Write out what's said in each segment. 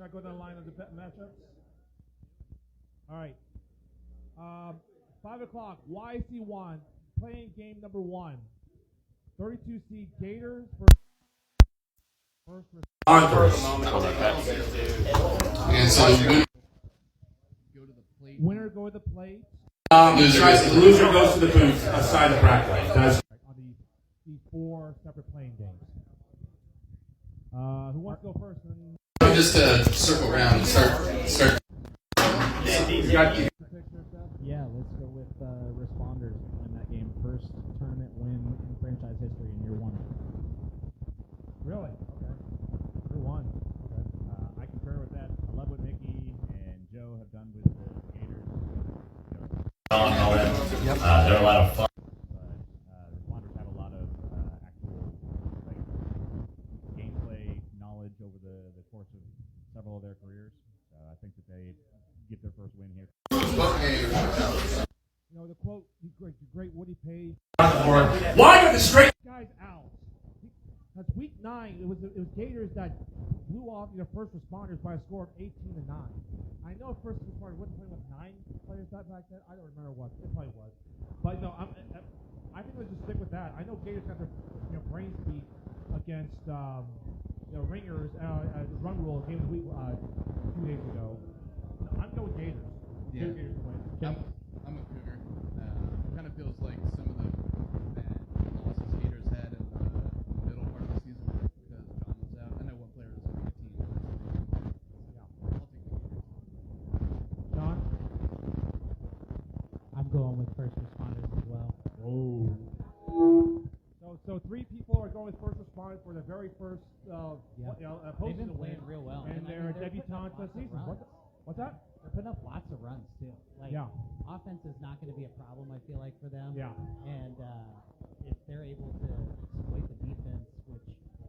I go down the line of the matchups? All right. 5 o'clock, YC1, playing game number 1. 32 seed Gators first. And so winner go to the plate. Loser goes to the booth outside the bracket. On the 4 separate playing games. Who wants to go first? just to circle around and start. Yeah, let's go with responders in that game. First tournament win in franchise history in year 1. Really? Okay. Year 1. Okay. I concur with that. I love what Mickey and Joe have done with the Gators. And all that. Yep. They're a lot of fun. But responders have a lot of actual gameplay knowledge over the course of several of their careers. I think that they get their first win here. You know, the quote, the great Woody Page. Why are the straight guys out? That's week 9. It was Gators that blew off their first responders by a score of 18-9. I know first responders wasn't playing with 9 players back then. I don't remember what. It probably was. But no, I think we'll just stick with that. I know Gators got their brains beat against Ringers the run rule game of the week 2 days ago. No, I'm going with Gators. Yeah. Gators win. I'm a Cougar. Kind of feels like some of the losses Gators had in the middle part of the season because John was out. I know one player was on the team. Yeah, I'll take the Gators. John? I'm going with first responders as well. Oh. So 3 people are going with first responders for the very first They've been playing real well. And they're debutantes this season. What's that? They're putting up lots of runs too. Offense is not going to be a problem, I feel like, for them. Yeah. And if they're able to exploit the defense,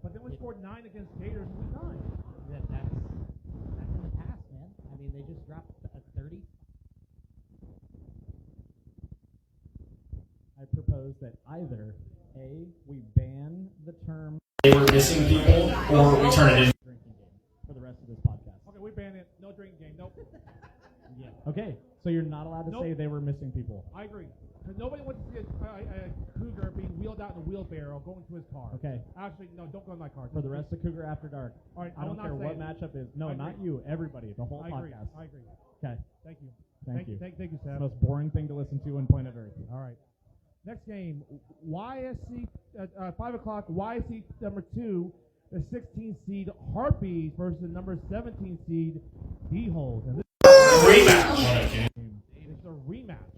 but they only scored 9 against Gators in week 9. That's in the past, man. I mean, they just dropped a 30. I propose that either we ban the term They were missing people, or we turn it into drinking game for the rest of this podcast. Okay, we ban it. No drinking game. Nope. Yeah. Okay, so you're not allowed to say they were missing people. I agree. Because nobody wants to see a Cougar being wheeled out in a wheelbarrow going to his car. Okay. Actually, no, don't go in my car. For the rest of Cougar After Dark. All right, I don't care what matchup is. No, not you. Everybody. The whole podcast. I agree. Okay. Thank you. Thank you. Thank you, Sam. The most boring thing to listen to on planet Earth. All right. Next game, YSC at 5 o'clock. YSC number 2, the 16 seed Harpies versus the number 17 seed D-Holes. And this rematch. It's a rematch.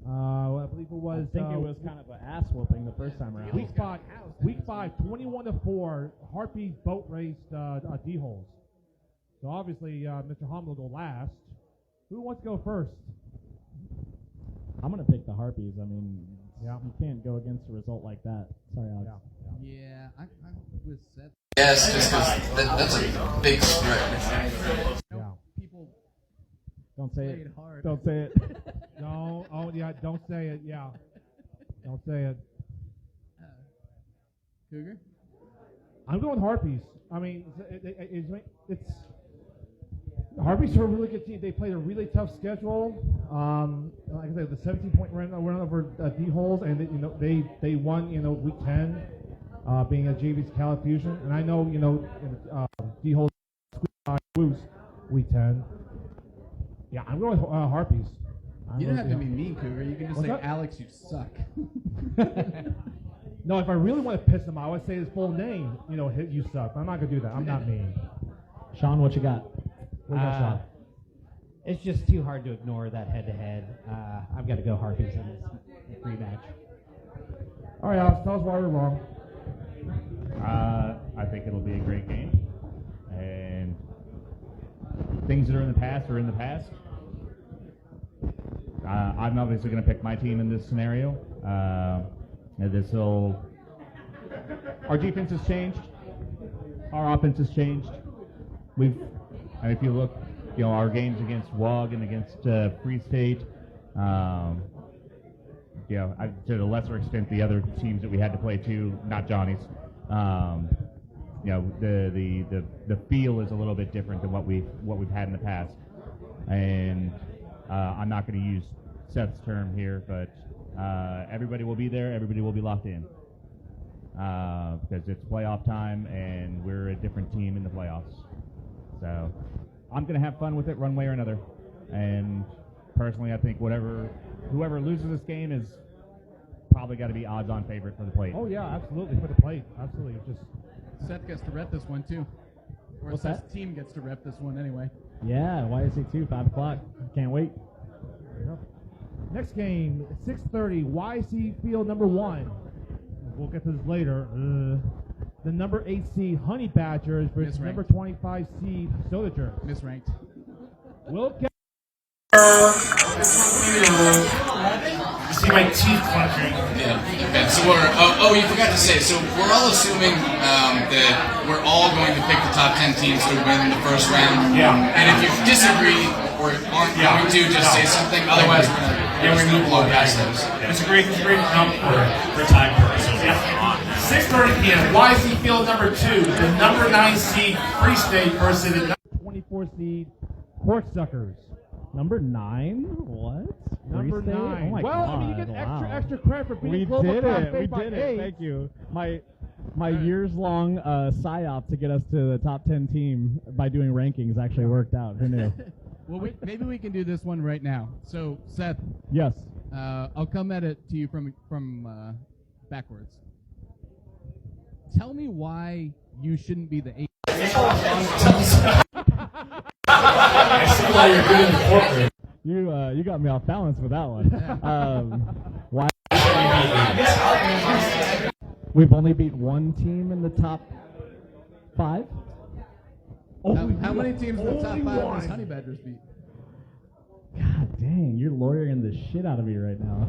I believe it was. I think it was kind of an ass whooping the first time around. Week 5, 21-4. Harpies boat raced D-Holes. So obviously, Mr. Hummel will go last. Who wants to go first? I'm going to pick the Harpies. I mean, you can't go against a result like that. Sorry, Alex. Yeah, I was set. Yes, just because that's a big spread. Yeah. People Don't say played it. hard. Don't say it. No. Oh, yeah. Don't say it. Yeah. Don't say it. Cougar? I'm going Harpies. I mean, it's Harpies are a really good team. They played a really tough schedule. Like I said, the 17-point run over D-Holes, and they won week 10, being a JV's Cali Fusion. And I know D-Holes lose week 10. Yeah, I'm going with Harpies. You don't have to be mean, Cougar. You can just say, that? Alex, you suck. No, if I really want to piss him, I would say his full name. You suck. I'm not gonna do that. I'm not mean. Sean, what you got? It's just too hard to ignore that head-to-head. I've got to go Harpies in this rematch. All right, Alex, tell us why we're wrong. I think it'll be a great game. And things that are in the past are in the past. I'm obviously going to pick my team in this scenario. Our defense has changed. Our offense has changed. If you look, our games against WUG and against Free State, to a lesser extent, the other teams that we had to play too, not Johnny's. the feel is a little bit different than what we've had in the past. And I'm not going to use Seth's term here, but everybody will be there. Everybody will be locked in because it's playoff time, and we're a different team in the playoffs. So I'm going to have fun with it one way or another. And personally, I think whoever loses this game is probably got to be odds-on favorite for the plate. Oh yeah, absolutely for the plate. Absolutely, just. Seth gets to rep this one too. Or What's Seth's that? team gets to rep this one anyway. Yeah, YSC2, 5 o'clock. Can't wait. Next game, 6:30, YC Field number 1. We'll get to this later. The number 8 seed Honey Badgers versus Misranked. number 25 seed Soda Jerks. Misranked. Will Ke- You see my teeth clenching. Yeah. So you forgot to say. So we're all assuming that we're all going to pick the top 10 teams to win the first round. Yeah. And if you disagree or aren't going to, just say something. Otherwise, we're going to blow past those. Disagree for time purposes. Yeah. 6:30 p.m. YC Field number 2. The number 9 seed Free State versus the number 24 seed Corksuckers. Number 9? What? Number Free State? 9. Oh my well, God. I mean, you get wow. extra credit for being We Global did Cafe it. We by did 8. it. Thank you. My years-long psyop to get us to the top 10 team by doing rankings actually worked out. Who knew? Well, maybe we can do this one right now. So, Seth, Yes. I'll come at it to you from backwards. Tell me why you shouldn't be the 8. I see why you're good in the courtroom. You got me off balance with that one. Why? We've only beat one team in the top 5. How many teams in the top 5 does Honey Badgers beat? God dang, you're lawyering the shit out of me right now.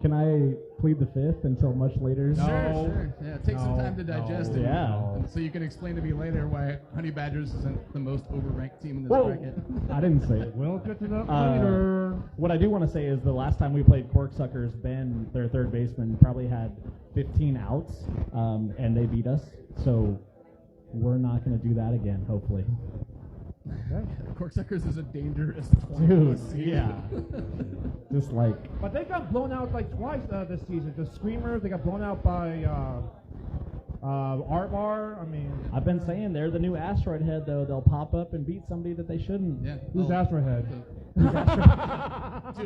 Can I plead the 5th until much later? Sure. Yeah, take some time to digest it. Yeah. So you can explain to me later why Honey Badgers isn't the most overranked team in this Whoa. bracket. I didn't say it. We'll get to that later. What I do want to say is the last time we played Corksuckers, Ben, their third baseman, probably had 15 outs, and they beat us. So we're not going to do that again, hopefully. Corksuckers is a dangerous Dude, seed. yeah. Just like, But they got blown out like twice this season. The Screamers, they got blown out by Artbar. I mean, I've been saying they're the new asteroid head, though. They'll pop up and beat somebody that they shouldn't. Yeah. who's Asteroid Head? Two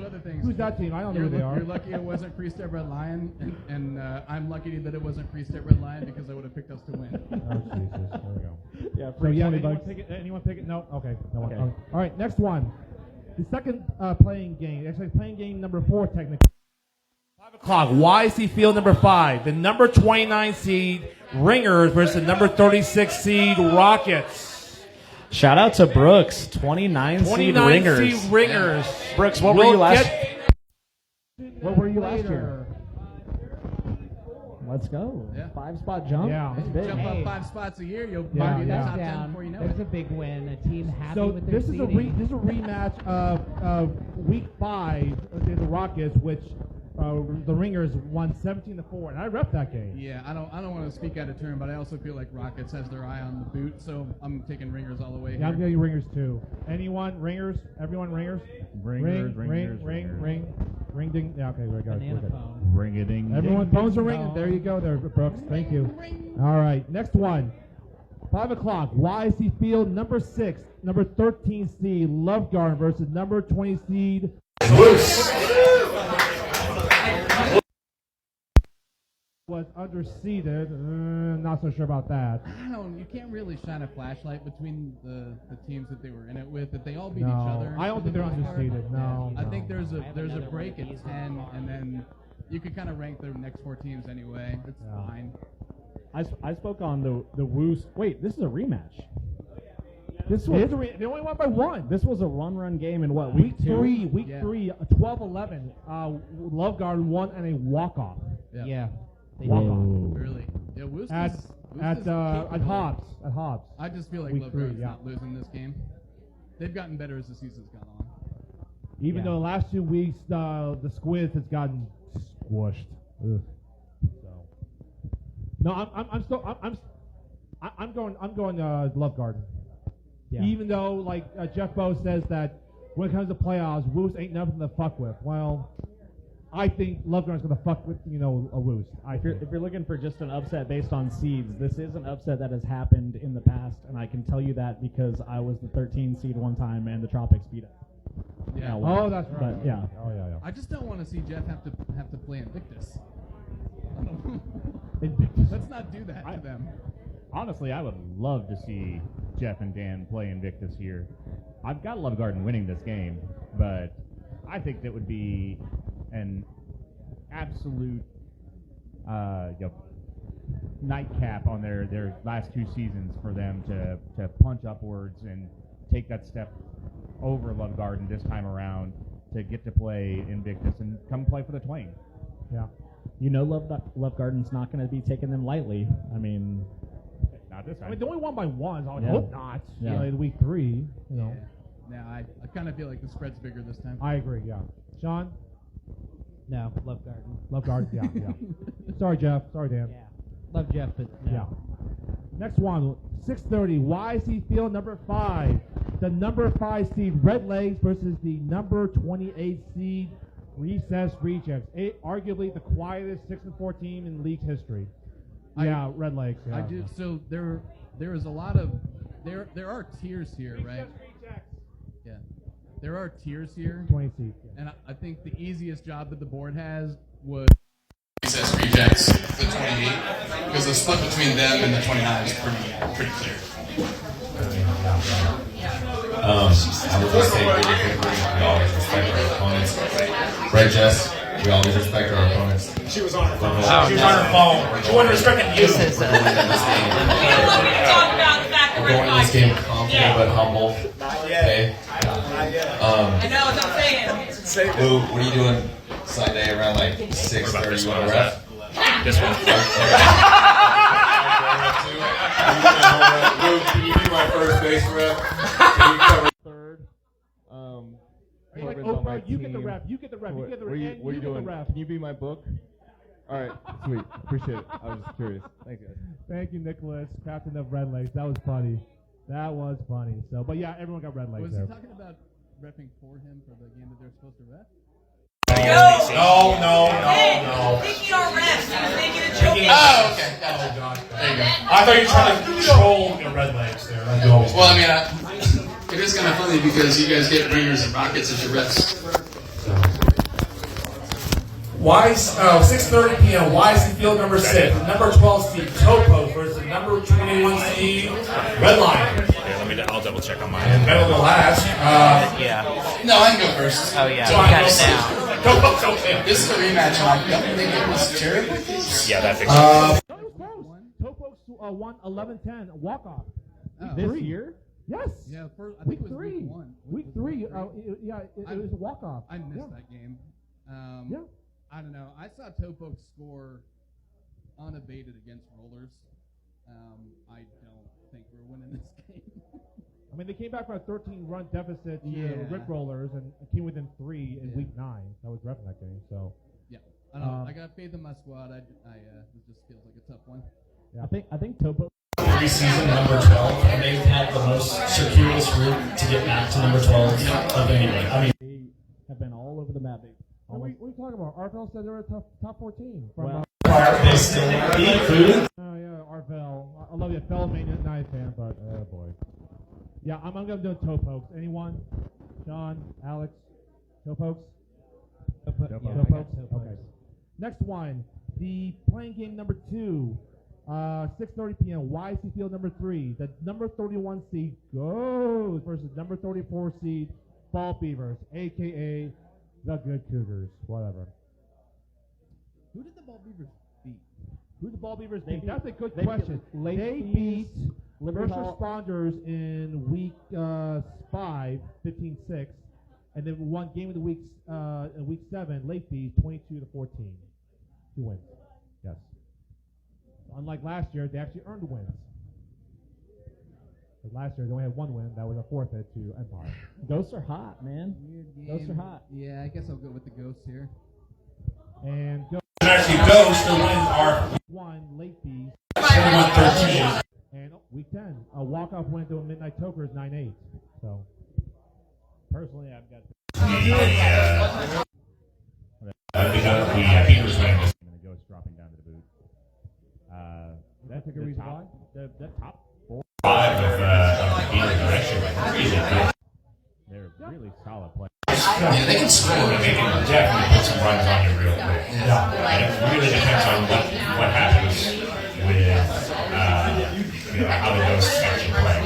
other things. Who's that team? I don't know who they are. You're lucky it wasn't Free State Red Lion, and I'm lucky that it wasn't Free State Red Lion because I would have picked us to win. Oh, Jesus. There we go. Yeah, So, for yeah, 20 anyone bucks. pick it? Anyone pick it? No? Okay. No one. Okay. Okay. All right, next one. The second playing game. Actually, playing game number 4, technically. 5 o'clock. YC Field number 5. The number 29 seed Ringers versus the number 36 seed Rockets. Shout out to Brooks, 29 seed 29 Ringers. seed Ringers. Brooks, what were you last? What were you last year? Later. Let's go. Yeah. 5-spot jump. Yeah. That's big. Jump Hey. up 5 spots a year, you'll Yeah, be in the yeah. top 10 Down. before you know That's it. a big win. A team happy So with their this is seeding. this is a rematch of week 5 against the Rockets, which the Ringers won 17-4, and I rep that game. Yeah, I don't want to speak out of turn, but I also feel like Rockets has their eye on the boot, so I'm taking Ringers all the way Yeah, I'm here. getting Ringers too. Anyone Ringers? Everyone Ringers? Ringers, ring, ringers, ring, ringers. ring, ring, ding. Yeah, okay, we're good. Banana We're good. phone. Ring a ding. Everyone, phones are ringing. There you go, there, Brooks. Thank you. All right, next one. 5 o'clock. YC Field number 6, number 13 seed Love Garden versus number 20 seed was underseeded. Not so sure about that. I don't know, you can't really shine a flashlight between the teams that they were in it with, that they all beat No, each other. I don't for think the they're most part. underseeded. No, I think no. there's a another break one of at these 10, and then you could kind of rank the next 4 teams anyway. It's Yeah. fine. I spoke on the Woos. Wait, this is a rematch. This It was is they only won by 1. this was a run game in what, Week week 2? 3, week Yeah. 3, 12-11. Love Garden won and a walk-off. Yeah. They Walk did. off. Really. Yeah, Woos At is at capable. Hobbs. At Hobbs. I just feel like Week Love 3, Garden's yeah. not losing this game. They've gotten better as the season's gone on. Even though the last 2 weeks the Squids has gotten squished. Ugh. So. No, I'm going Love Garden. Yeah. Even though, like Jeff Bowe says that when it comes to playoffs, Woos ain't nothing to fuck with. Well, I think Love Garden's going to fuck with, a Woos. If you're looking for just an upset based on seeds, this is an upset that has happened in the past, and I can tell you that because I was the 13 seed one time and the Tropics beat us. Yeah. Oh, that's right. But, yeah. Oh, yeah. I just don't want to see Jeff have to play Invictus. Let's not do that to them. Honestly, I would love to see Jeff and Dan play Invictus here. I've got Love Garden winning this game, but I think that would be an absolute nightcap on their last two seasons for them to punch upwards and take that step over Love Garden this time around to get to play Invictus and come play for the Twain. Yeah. Love Garden's not going to be taking them lightly. I mean, not this time. I mean, they only won by one, so I would Yeah. hope not. Yeah. In week 3, Yeah. No, I kind of feel like the spread's bigger this time. I agree, yeah. Sean? No, Love Garden. Love Garden, yeah. Sorry, Jeff. Sorry, Dan. Yeah. Love Jeff, but no. Yeah. Next one, 6:30, YC Field number 5. The number 5 seed Red Legs versus the number 28 seed Recess Rejects. Arguably the quietest 6-4 team in league history. Red Legs. Yeah. I do. So there is a lot of there are tiers here, right? Rejects. Yeah. There are tiers here. 20 seed. Yeah. And I think the easiest job that the board has was Recess Rejects, the 28, because the split between them and the 29 is pretty clear. I would just say really quickly, we always respect our opponents. Right, Jess? We always respect our opponents. She was on her phone. She was on her phone. She wasn't respecting you. We're going in this game confident but humble. Okay? I know what I'm saying. Lou, what are you doing Sunday around like 6:30? You want to ref? This one. Lou, can you be my first base ref? Can you cover third? Are you like Corbin's on my Oprah? You get the team. ref. You get the ref. You get the What ref. are you, and what are you get the doing? ref. Can you be my book? All right, sweet. Appreciate it. I was just curious. Thanks, guys. Thank you, Nicholas, captain of Red Legs. That was funny. That was funny. So, but yeah, everyone got Red Legs Was there. he talking about repping for him for the game that they're supposed to ref? No. Thinking our refs. He was making a joke. Oh, okay. Gotcha. There you go. I thought you were trying to troll your Red Legs there. Well, I mean, it is kind of funny because you guys get Ringers and Rockets as your refs. 6:30 p.m. YC Field number 6. The number 12 seed Topo versus the number 21 seed Red Lion. I'll double check on mine. And Metal the last. No, I can go first. Oh, yeah. So We I got go it now. Topo's okay. This is a rematch. I don't think it was Cherry. Yeah, that fixes No, it was close. Topos won 11-10 walk-off. This year? Yes. Yeah, I Week think it was 3. week 1. Week 3. It was a walk-off. I missed that game. Yeah. I don't know. I saw Topo score unabated against Rollers. I don't think we're winning this game. I mean, they came back from a 13-run deficit to Yeah. Rick Rollers and came within 3 in Week 9. I was repping that game, so. Yeah. I don't know. I got faith in my squad. This just feels like a tough one. Yeah. I think Topo. Preseason number 12, and they've had the most circuitous route to get back to number 12 of anybody. I mean, They have been all over the map. What are you talking about? Arvell said they were a top 14. Well, they still beat food. Oh, yeah, Arvell. I love you. Fellow Maniac Night fan, but, oh, boy. Yeah, I'm going to do Topokes. Anyone? Sean? Alex? Topokes? Topokes? Okay. Next one. The playing game number 2. 6:30 p.m. YC Field number 3. The number 31 seed goes versus number 34 seed Ball Beavers, a.k.a. the Good Cougars. Whatever. Who did the Ball Beavers beat? Who did the Ball Beavers beat? beat- That's a good they question. beat They beat Liberty First Hall. Responders in week 5, 15-6, and then won game of the week in week 7, late fees, 22-14. 2 wins. Yes. Unlike last year, they actually earned wins. But last year, they only had 1 win. That was a forfeit to Empire. Ghosts are hot, man. Weird game. Ghosts are hot. Yeah, I guess I'll go with the Ghosts here. And Actually, Ghost, the wins are 1 late fees. 21-13. And walk-off win to a Midnight Toker is 9-8. So, personally, I've got. Because the Beavers win. And the Ghost dropping down to the boot. That's a good reason why. The top 4. 5 of the Beavers are actually really good. They're really solid players. Yeah, they can score. They can definitely put some runs on you real quick. Yeah. And it really depends on what happens with how the Ghosts actually play.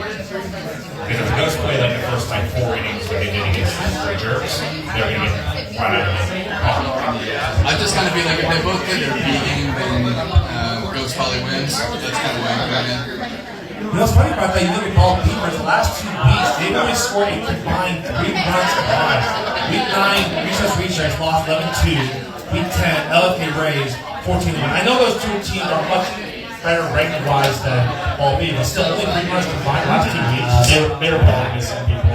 Because if the Ghosts play like the first like 4 innings that they did against the Jerks, they're going to get run out of it. I just kind of feel like if they both play their B game, then Ghost probably wins. That's kind of why I'm going in. You know what's funny about that? You look at Ball Beavers, the last 2 weeks, they've only scored a combined 3 runs combined. Week 9, Recess Research lost 11-2. Week 10, LFK Rays 14-1. I know those 2 teams are much better record-wise than Ball Beavers. Still, only 3 runs combined last 2 weeks. They were probably missing people.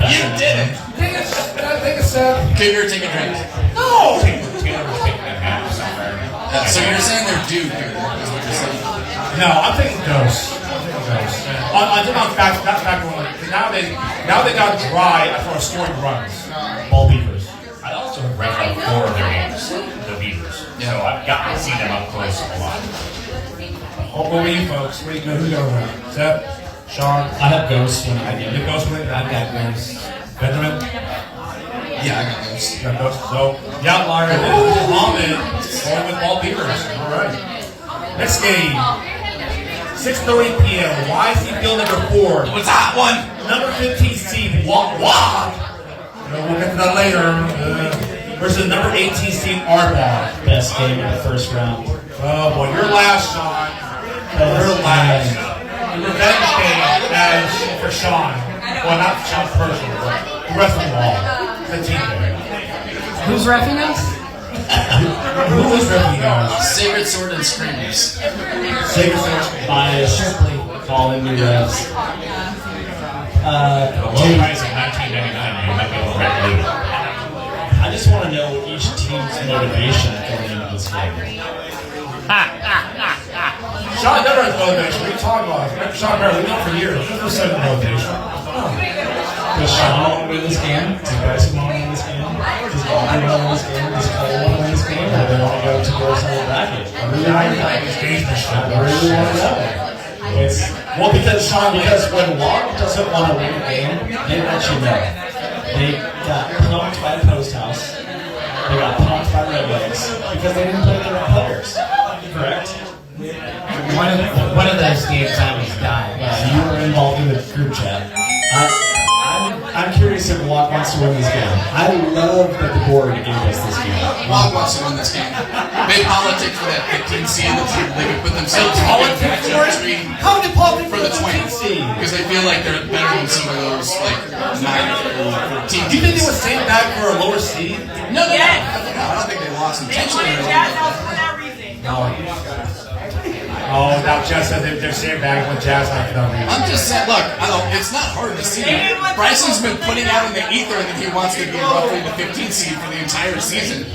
You did it! Take a sip. Cougar, take a drink. No! Taylor was taking a nap somewhere. So you're saying they're due, Cougar, is what you're saying? No, I'm taking Ghosts. I think on fact, not fact one. Now they got dry as far as scoring runs. Ball Beavers. I also have read about 4 of their games, the Beavers. So I've gotten to see them up close a lot. What were you folks? Who's going to win? Seth? Sean? I have Ghosts winning. You have Ghosts winning? I've got Ghosts. Benjamin? Yeah, I got Ghosts. You got Ghosts. So, the outlier is Mohammed going with Ball Beavers. All right. Next game. 6:30 p.m. YC Field number 4. What's that one? Number 15 seed Wah. We'll get to that later. Versus number 18 seed Arbor. Best game in the first round. Oh boy, your last, Sean. Your last. The revenge game as for Sean. Well, not Sean personally, but the rest of them all. The team there. Who's reffing us? Who is reffing us? Sacred Sword and Screamers. Sacred Sword. Bias. Falling new refs. The low price of $19.99, you might be able to rent it. I just want to know each team's motivation going into this game. Sean never has motivation. What are you talking about? Sean Barry, we've known for years. There's no second motivation. Does Sean win this game? Does Bryson want to win this game? Does Bobby want to win this game? Does Cole want to win this game? Or do they want to go to the other bracket? I really want to know. Well, because when Log doesn't want to win a game, they let you know. They got pumped by the Post House. They got pumped by Red Legs because they didn't play the right players. Correct? One of those games I was dying. You were involved in the group chat. I'm curious if Walk wants to win this game. I love that the board gave us this game. Walk wants to win this game. They politic for that 15 seed. They can put themselves in a good matchup How did Paul for the 20 because they feel like they're better than some of those like 9 or 14 teams. Do you think they would save back for a lower seed? No, I don't think they lost intentionally. Oh, now Jazz says they're sandbagging with Jazz like no reason. I'm just saying, look, it's not hard to see. Bryson's been putting out in the ether that he wants to be roughly the 15th seed for the entire season.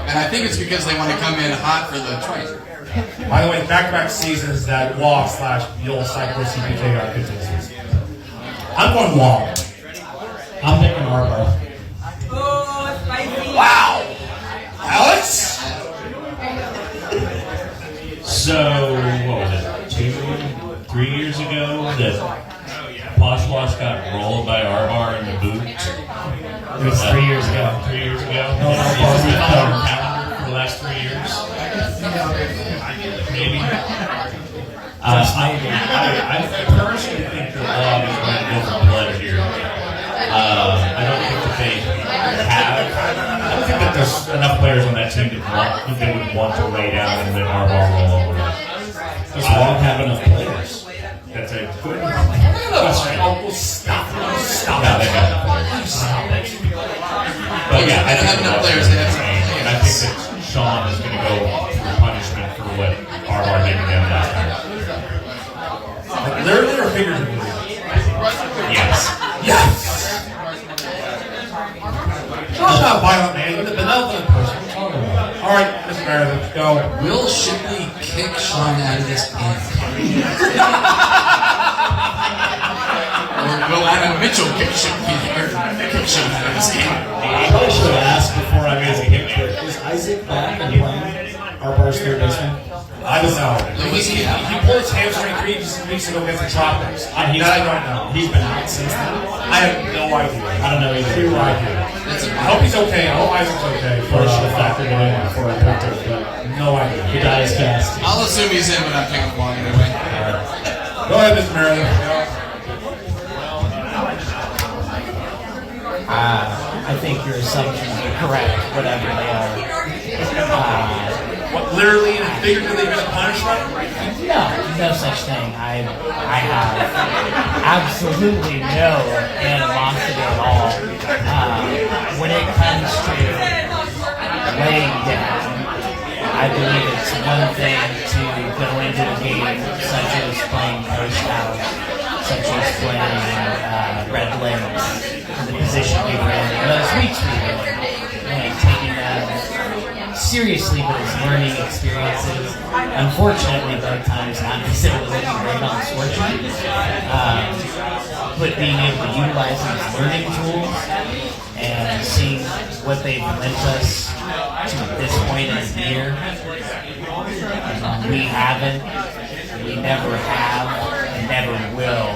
And I think it's because they want to come in hot for the 20th. By the way, back-to-back seasons that Wall / Yule Cycle CPK got 15 seasons. I'm going Wall. I'm picking Arbor. Oh, spicy. Wow! Alex? So, what was it, 3 years ago that Posh Wash got rolled by Arbor in the boot? It was 3 years ago. 3 years ago? No, It's been on our calendar for the last 3 years. Maybe. I personally think that Log is going to go for blood here. I don't think that they have. I don't think that there's enough players on that team that they would want to lay down and let Arbor roll over. Does Log have enough players? That's a good question. Oh, stop. Yeah, they got enough players. But yeah, they don't have enough players. They have and I think that Sean is going to go for punishment for what Arbor did to them last time. Literally or figuratively? Yes. Yes! Sean's not violent, man. He's a benevolent person. All right, Mr. Meredith, go. Will Shipley kick Sean out of this game? Will Adam Mitchell kick should be there? Kick should have had his game. I probably should have asked before I made the hit trick. Is Isaac back and playing our bar's third baseman? I don't know. He pulled his hamstring 3 weeks ago against the Tropics. That I don't know. He's been out since then. I have no idea. I don't know either. Zero idea. I hope he's okay. I hope Isaac's okay. Probably should have factored it in before I picked it, but no idea. The die is cast. I'll assume he's in, but I'm picking along anyway. Go ahead, Mr. Maryland. I think your assumptions are correct, whatever they are. What, literally and figuratively going to punish them? No such thing. I have absolutely no animosity at all. When it comes to laying down, I believe it's one thing to go into a game such as playing post house, such as playing red legs, the position we were in, those weeks we were in, and taking them seriously, but as learning experiences. Unfortunately, both times not necessarily looking great on the score sheet, but being able to utilize these learning tools and seeing what they've lent us to this point in the year. We haven't, we never have, and never will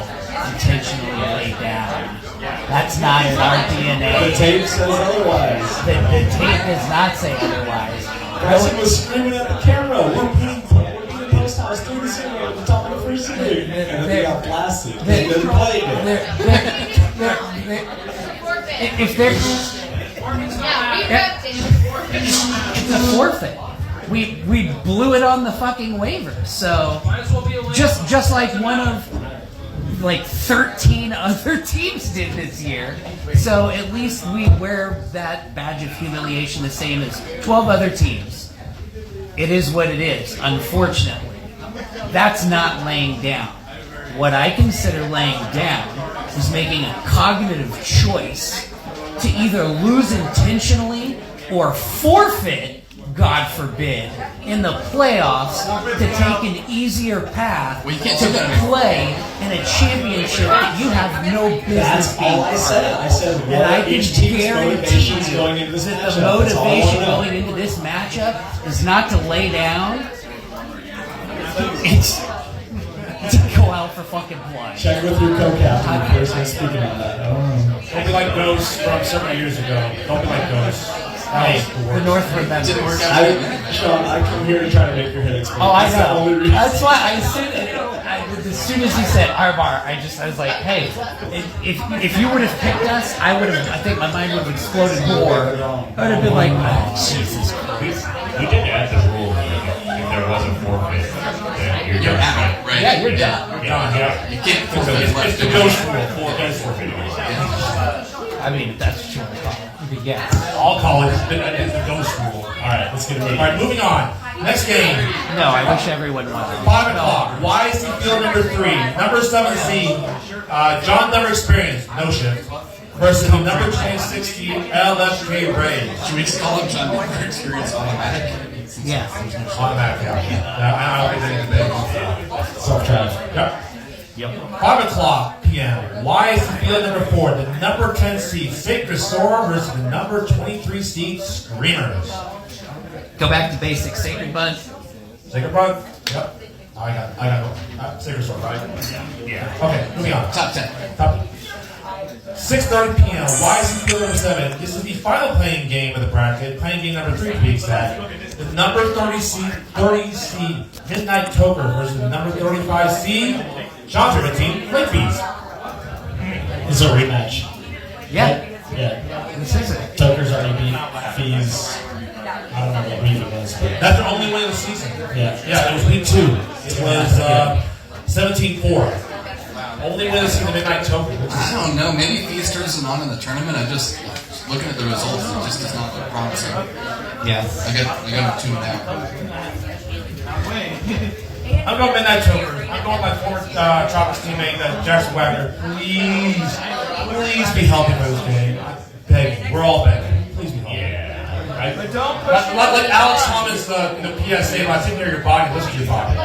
intentionally lay down. That's not in our DNA. The tape says otherwise. The tape does not say otherwise. Bryson was screaming at the camera, we're beating post house 3-0 at the top of the first inning. And then they got blasted. They didn't play it. If they're... It's a forfeit. We blew it on the fucking waiver. So just like one of 13 other teams did this year. So at least we wear that badge of humiliation the same as 12 other teams. It is what it is, unfortunately. That's not laying down. What I consider laying down is making a cognitive choice to either lose intentionally or forfeit, God forbid, in the playoffs to take an easier path to play in a championship that you have no business being part of. I said, and I can guarantee you that the motivation going into this matchup is not to lay down. It's to go out for fucking blood. Check with your co-captain, the person speaking on that. Don't be like Ghost from several years ago. Don't be like Ghost. Hey, the North remembers. Sean, I come here to try to make your head explode. Oh, I know. That's why as soon as he said Arbar, I was like, hey, if you would have picked us, I think my mind would have exploded more. I would have been like, oh, Jesus Christ. We did add the rule that if there was a forfeit, then you're out, right? Yeah, you're done. Yeah. You can't forfeit. It's the ghost rule. I mean, if that's what you want to call it. Yeah. I'll call it. It's the ghost rule. All right, let's get it. All right, moving on. Next game. No, I wish everyone won. 5 o'clock. YC Field number 3. Number 7 seed, John Never Experience, no shift, versus the number 26 seed, LFK Rays. Should we just call him John Never Experience automatic? Yeah. Automatic, yeah. I don't think anything big. Self-trash. Yep. 5 o'clock p.m. YC Field number 4, the number 10 seed, Fake Restore versus the number 23 seed, Screamers. Go back to basics. Sacred Bunt. Sacred Bunt? Yep. I got Sacred Restore, right? Yeah. Okay, moving on. Top 10. Top 10. 6:30 p.m. YC Field number 7. This is the final playing game of the bracket. Playing game number 3 to be exact. The number 30 seed, Midnight Toker versus the number 35 seed, John's favorite team, Lake Fees. It's a rematch. Yeah. Yeah. This is it. Toker's already beat Fees. I don't know what week it was. But That's their only win of the season. Yeah. Yeah, it was week 2. It was 17-4. Only win of the season, Midnight Toker. I don't know. Maybe Feast isn't on in the tournament. I just looking at the results, it just does not look promising. Yeah. I got tuned out. I'm going Midnight Toker. I'm going my former Tropics teammate, Jackson Wagner. Please be helping with this game. Begging. We're all begging. Please be helping. Yeah. Right? Like Alex Thomas in the PSA, when I sit near your body, listen to your body.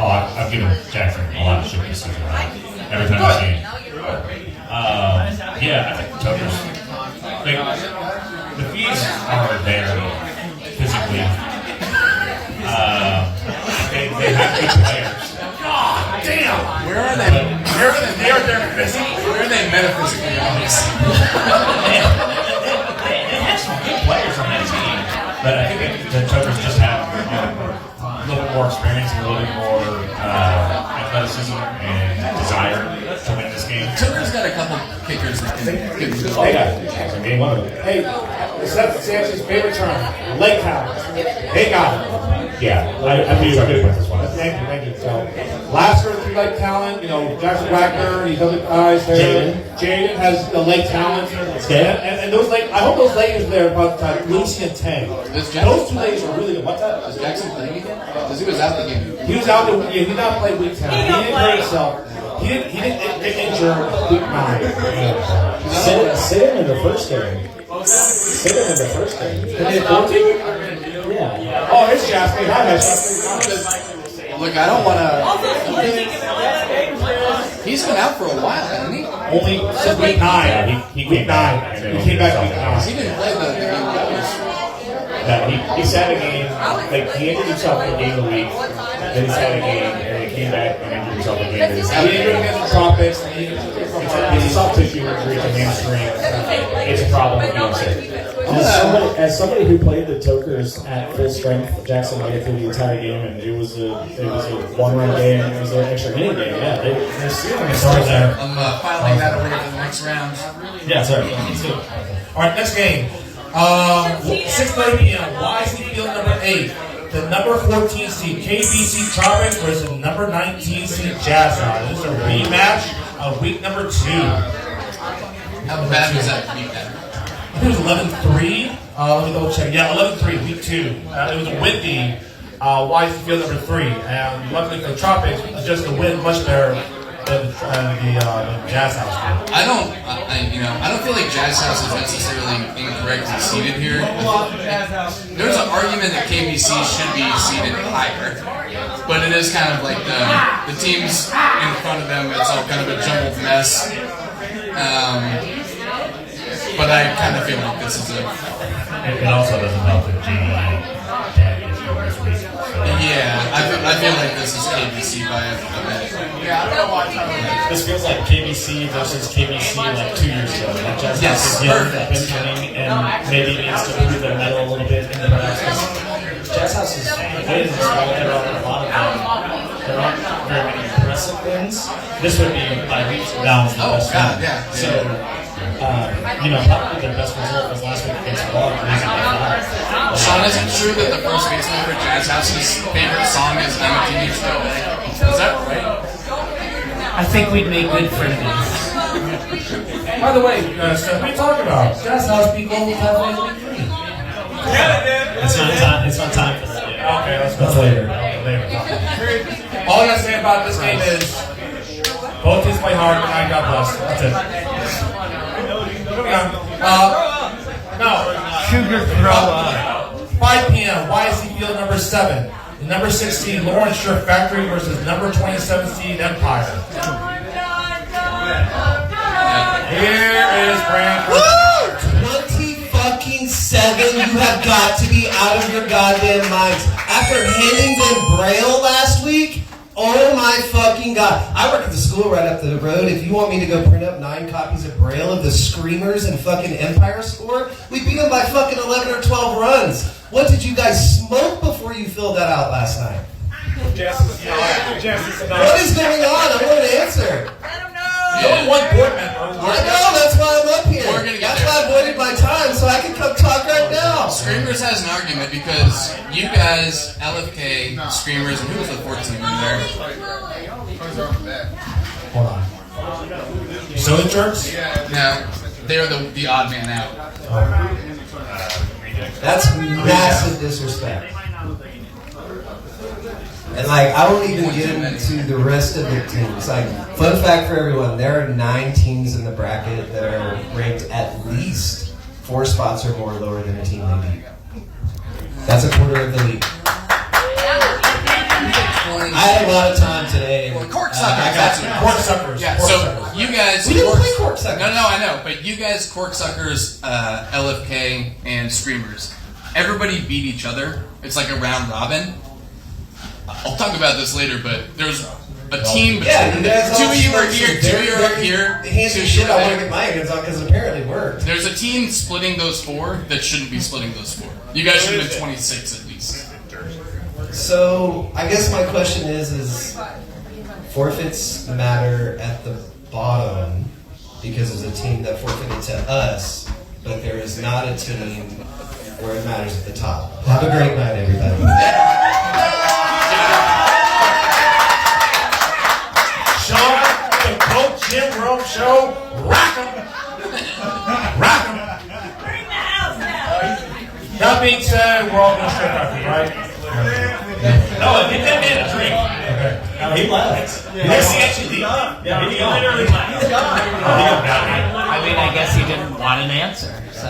Oh, I've given Jackson a lot of shit this season. Every time I see him. Yeah, I think the Tokers, the fees are there physically. They have good players. God damn! Where are they? They are there physically. Where are they metaphysically? They have some good players on that team, but I think the Tokers just have a little bit more experience, a little bit more athleticism and desire to win this game. Tokers got a couple kickers that can get into the They got game one of them. Hey, Seth Sanchez' favorite term, leg count. They got it. Yeah, I think it's a good one. Thank you. So, last year, 3-leg talent, Jackson Wagner, these other guys there. Jaden has the leg talent. And those leg, I hope those legs are there about Lucy and Tang. Those 2 legs are really good. What's that? Is Jackson playing again? Because he was out the game. He was out he did not play week 10. He didn't hurt himself. He didn't get injured week 9. Sit him in the first game. Sit him in the first game. Did he 14? Yeah. Oh, it's Jasper. Look, I don't want to. He's been out for a while, hasn't he? Only since week 9. He came back. He came back week 9. He didn't play the game that was. He sat a game, he injured himself in the game of the week, then he sat a game, and he came back and injured himself in the game of the week. He injured against the Tropics, it's a soft tissue injury to hamstring. It's a problem with being sick. As somebody who played the Tokers at full strength, Jackson made it through the entire game, and it was a one-run game, and it was an extra inning game. Yeah, they're ceiling is right there. I'm filing that away for the next round. Yeah, sorry. All right, next game. 6:30 p.m. YC Field number 8. The number 14 seed KBC Tropics versus the number 19 seed Jazz House. This is a rematch of week number 2. How bad was that week then? I think it was 11-3. Let me double check. Yeah, 11-3, week 2. It was a windy YC Field number 3. And luckily for the Tropics, just the wind much better than the Jazz House. I don't feel like Jazz House is necessarily incorrectly seated here. There's an argument that KBC should be seated higher, but it is kind of like the teams in front of them. It's all kind of a jumbled mess. But I kind of feel like this is a. It also doesn't help that Jamie Dad is here this week. Yeah, I feel like this is KBC by a bit. This feels like KBC versus KBC like 2 years ago. Like Jazz House is young, been winning, and maybe needs to prove their medal a little bit in the playoffs. Jazz House is wins, but there are a lot of them. There aren't very many impressive wins. This would be by leaps and bounds the best one. Yeah. So, probably their best result was last week against Ballin, losing by 5. Sean, is it true that the first baseman for Jazz House's favorite song is I'm a Teenage Girl? Is that right? I think we'd make good friends. By the way, Steph, what are you talking about? Jazz House beat Global Cafe week 3. It's not time for that yet. Okay, let's go later. All I gotta say about this game is both teams play hard, and God bless. That's it. Moving on. Cougar throw up. 5 p.m. YC Field number 7. The number 16 Lawrence Shirt Factory versus number 27 seed Empire. Here is Brand. 20-7, you have got to be out of your goddamn minds. After handing them Braille last week, oh my fucking god. I work at the school right up the road. If you want me to go print up 9 copies of Braille of the Screamers and fucking Empire score, we beat them by fucking 11 or 12 runs. What did you guys smoke before you filled that out last night? What is going on? I want an answer. Only one board member. I know, that's why I'm up here. That's why I voided my time, so I can come talk right now. Screamers has an argument because you guys, LFK, Screamers, and who was the 14 in there? Hold on. So the Jerks? No, they're the odd man out. That's massive disrespect. And I won't even get into the rest of the teams. Fun fact for everyone, there are 9 teams in the bracket that are ranked at least 4 spots or more lower than a team they beat. That's a quarter of the league. I had a lot of time today. Cork suckers. Cork suckers. Yeah, so you guys. We didn't Corksuckers. No, I know. But you guys, Corksuckers, LFK, and Screamers, everybody beat each other. It's like a round robin. I'll talk about this later, but there's a team between two of you are here, two of you are here. Handsy shit, I want to get my hands on because it apparently worked. There's a team splitting those 4 that shouldn't be splitting those 4. You guys should have been 26 at least. So, I guess my question is forfeits matter at the bottom because there's a team that forfeited to us, but there is not a team where it matters at the top. Have a great night, everybody. Sean, the Coach Jim Rome Show, rock 'em! Rock 'em! Bring the house down! That being said, we're all going to strip after, right? No, get that man a drink. Okay. No, he left. Yes, he actually leave? Yeah, he literally left. He's gone. I mean, I guess he didn't want an answer. So,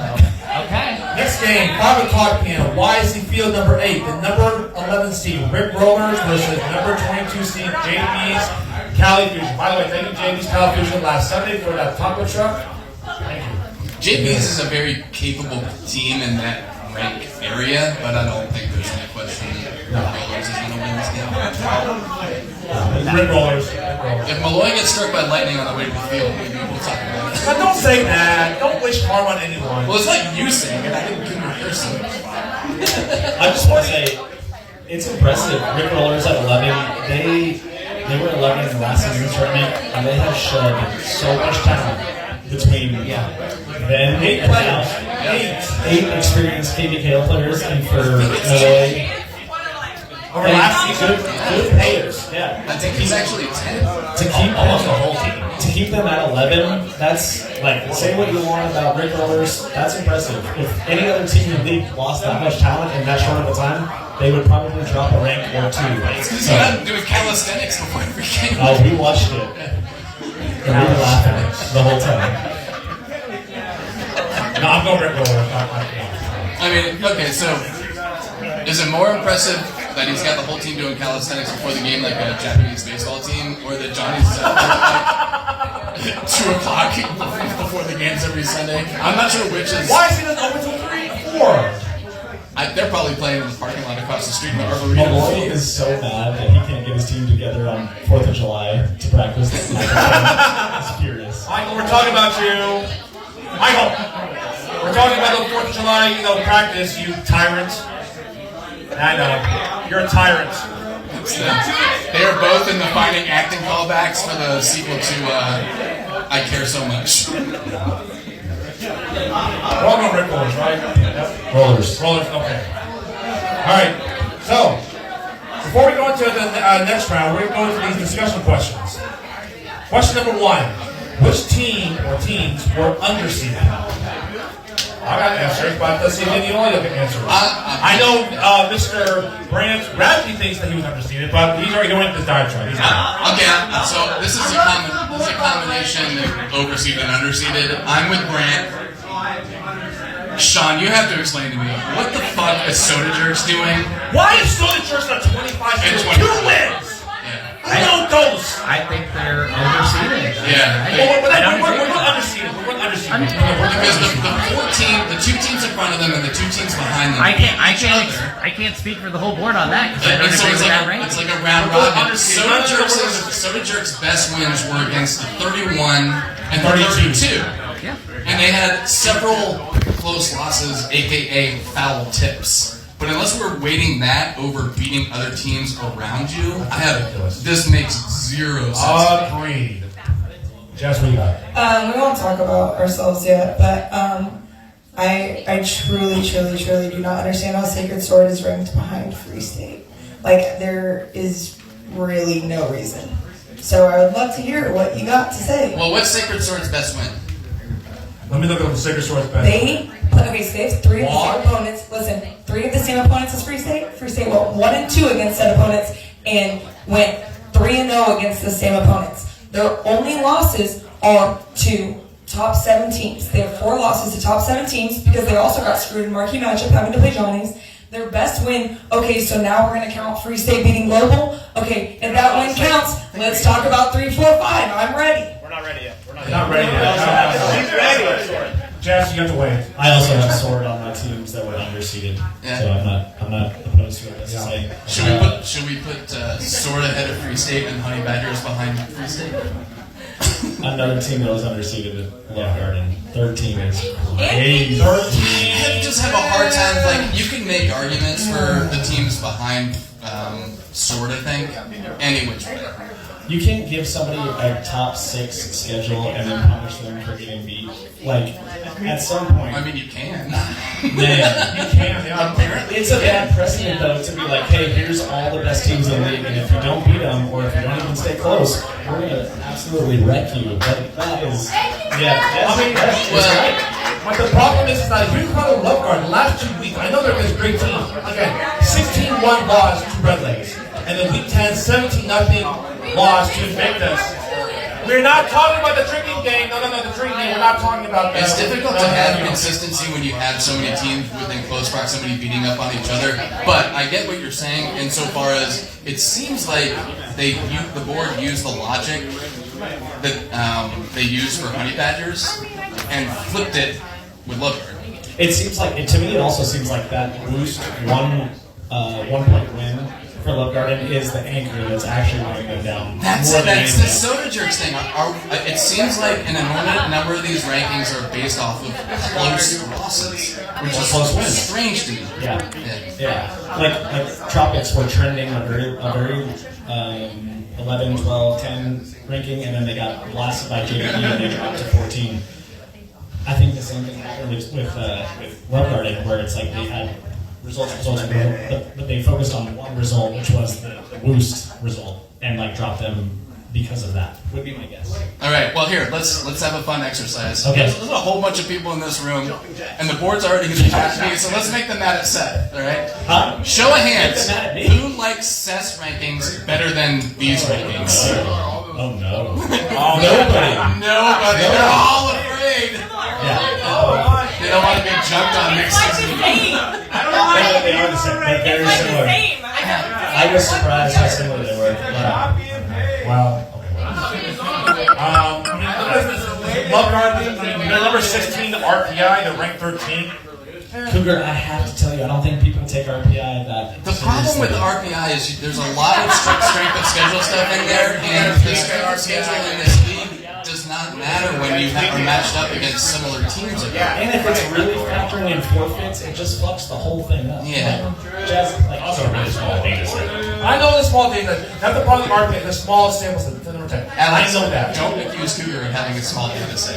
okay. Next game, 5 o'clock p.m. YC Field number 8. The number 11 seed, Rick Rollers versus number 22 seed, JB's Cali Fusion. By the way, thank you, JB's Cali Fusion last Sunday for that taco truck. Thank you. JB's is a very capable team in that rank area, but I don't think there's any question that Rollers is going to win this game. Rick Rollers. If Malloy gets struck by lightning on the way to the field, maybe we'll talk about it. But don't say that. Don't wish harm on anyone. Well, it's like you saying it. I didn't give you a person. I just want to say, it's impressive. Rick Rollers at 11, they were 11 in the last season's tournament, and they have shoved so much talent between them and now. 8 experienced KBKL players, and for Malloy. Over last season, good players. Yeah. I think he's actually 10. To keep almost the whole team. To keep them at 11, that's like, say what you want about Rick Rollers, that's impressive. If any other team in the league lost that much talent in that short of a time, they would probably drop a rank or 2. It's because you're not doing calisthenics before every game. Oh, we watched it. And we were laughing the whole time. No, I'm going Rick Rollers. I mean, okay, so is it more impressive that he's got the whole team doing calisthenics before the game like a Japanese baseball team, or that Johnny's at 2 o'clock before the games every Sunday? I'm not sure which is... Why is he not open until 3 or 4? They're probably playing in the parking lot across the street in the Arboretum. Malloy is so mad that he can't get his team together on 4th of July to practice. He's furious. Michael, we're talking about you. Michael, we're talking about the 4th of July, practice, you tyrant. I know. You're a tyrant. They are both in the finding acting callbacks for the sequel to I Care So Much. We're all going Rick Rollers, right? Yep. Rollers. Okay. Alright, so, before we go into the next round, we're going to go into these discussion questions. Question number 1. Which team or teams were underseeded? I got answers, but let's see if any of you can answer. I know Mr. Bradley thinks that he was underseeded, but he's already going into this diatribe. Okay, so this is a combination of overseeded and underseeded. I'm with Brant. Sean, you have to explain to me, what the fuck is Soda Jerks doing? Why is Soda Jerks on 25 and 2 wins? I know those. I think they're overseeded. Yeah. We're underseeded. Because the 2 teams in front of them and the 2 teams behind them. I can't speak for the whole board on that because I don't agree with that ranking. It's like a round robin. Soda Jerks' best wins were against the 31 and 32. Yeah. And they had several close losses, aka foul tips. But unless we're weighting that over beating other teams around you, this makes 0 sense. Agreed. Jess, what you got? We won't talk about ourselves yet, but I truly do not understand how Sacred Sword is ranked behind Free State. Like, there is really no reason. So I would love to hear what you got to say. Well, what's Sacred Sword's best win? Let me look at the Sacred Sword's best win. So they have 3 of the same opponents. Listen, 3 of the same opponents as Free State. Free State went 1 and 2 against said opponents and went 3 and 0 against the same opponents. Their only losses are to top 7 teams. They have 4 losses to top 7 teams because they also got screwed in marquee matchup having to play Johnny's. Their best win, okay, so now we're going to count Free State beating Global. Okay, if that win counts, let's talk about 3, 4, 5. I'm ready. We're not ready yet. Not ready yet. Jess, you have to wait. I also have Sword on my teams that were underseeded, so I'm not opposed to it necessarily. Should we put Sword ahead of Free State and Honey Badgers behind Free State? Another team that was underseeded at Love Garden. Third team is crazy. I just have a hard time. Like, you can make arguments for the teams behind Sword, I think, any which way. You can't give somebody a top 6 schedule and then punish them for getting beat. Like, at some point. I mean, you can. Man, you can. Apparently, it's a bad precedent, though, to be like, hey, here's all the best teams in the league, and if you don't beat them, or if you don't even stay close, we're going to absolutely wreck you. But that is, But the problem is that if you call them Love Garden the last 2 weeks, I know they're against great teams. Again, 16-1 loss to Red Legs. And then week 10, 17-0 loss to Invictus. We're not talking about the drinking game. No, the drinking game. We're not talking about that. It's difficult to have consistency when you have so many teams within close proximity beating up on each other. But I get what you're saying insofar as it seems like the board used the logic that they used for Honey Badgers and flipped it with Love Garden. It seems like, to me, it also seems like that boost 1 point win for Love Garden is the anchor that's actually weighing them down. That's the Soda Jerks thing. It seems like an inordinate number of these rankings are based off of close losses, which is close wins. Strange to me. Yeah. Like Tropics were trending a very 11, 12, 10 ranking, and then they got blasted by JBE and they dropped to 14. I think the same thing happened with Love Garden, where it's like they had results, but they focused on one result, which was the Woost result, and like dropped them because of that. Would be my guess. All right. Well, here let's have a fun exercise. Okay. There's a whole bunch of people in this room, and the board's already going to catch me. So let's make them mad at Seth. All right. Show of hands. Who likes Seth's rankings better than these rankings? Oh no. Nobody. They're all afraid. Yeah. They don't want to be jumped on next season. I don't know why. They are the same. They're very similar. I was surprised how similar they were. Wow. Love Garden, they're number 16 to RPI, they're ranked 13. Cougar, I have to tell you, I don't think people take RPI that. The problem with the RPI is there's a lot of strength of schedule stuff in there, and the strength of schedule in this league does not matter when you are matched up against similar teams. And if it's really factoring in forfeits, it just fucks the whole thing up. Yeah. Also a really small data set. I know the small data set. That's the problem with RPI, the small sample set, the number 10. And I know that. Don't accuse Cougar of having a small data set.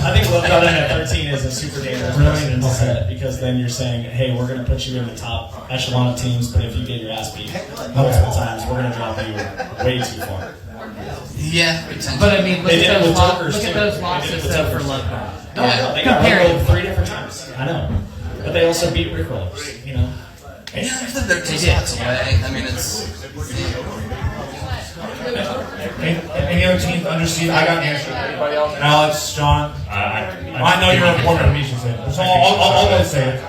I think Love Garden at 13 is a super dangerous set because then you're saying, hey, we're going to put you in the top echelon of teams, but if you get your ass beat multiple times, we're going to drop you way too far. Yeah, potentially. But I mean, look at those Look losses though for Love Garden. No, they got Rickrolled 3 different times. I know. But they also beat Rickrollers, you know? Yeah, they're 2 spots away. I mean, it's... Any other teams underseeded? I got answered. Anybody else? Alex, John? I know you're important to me, she said. So I'll go say it.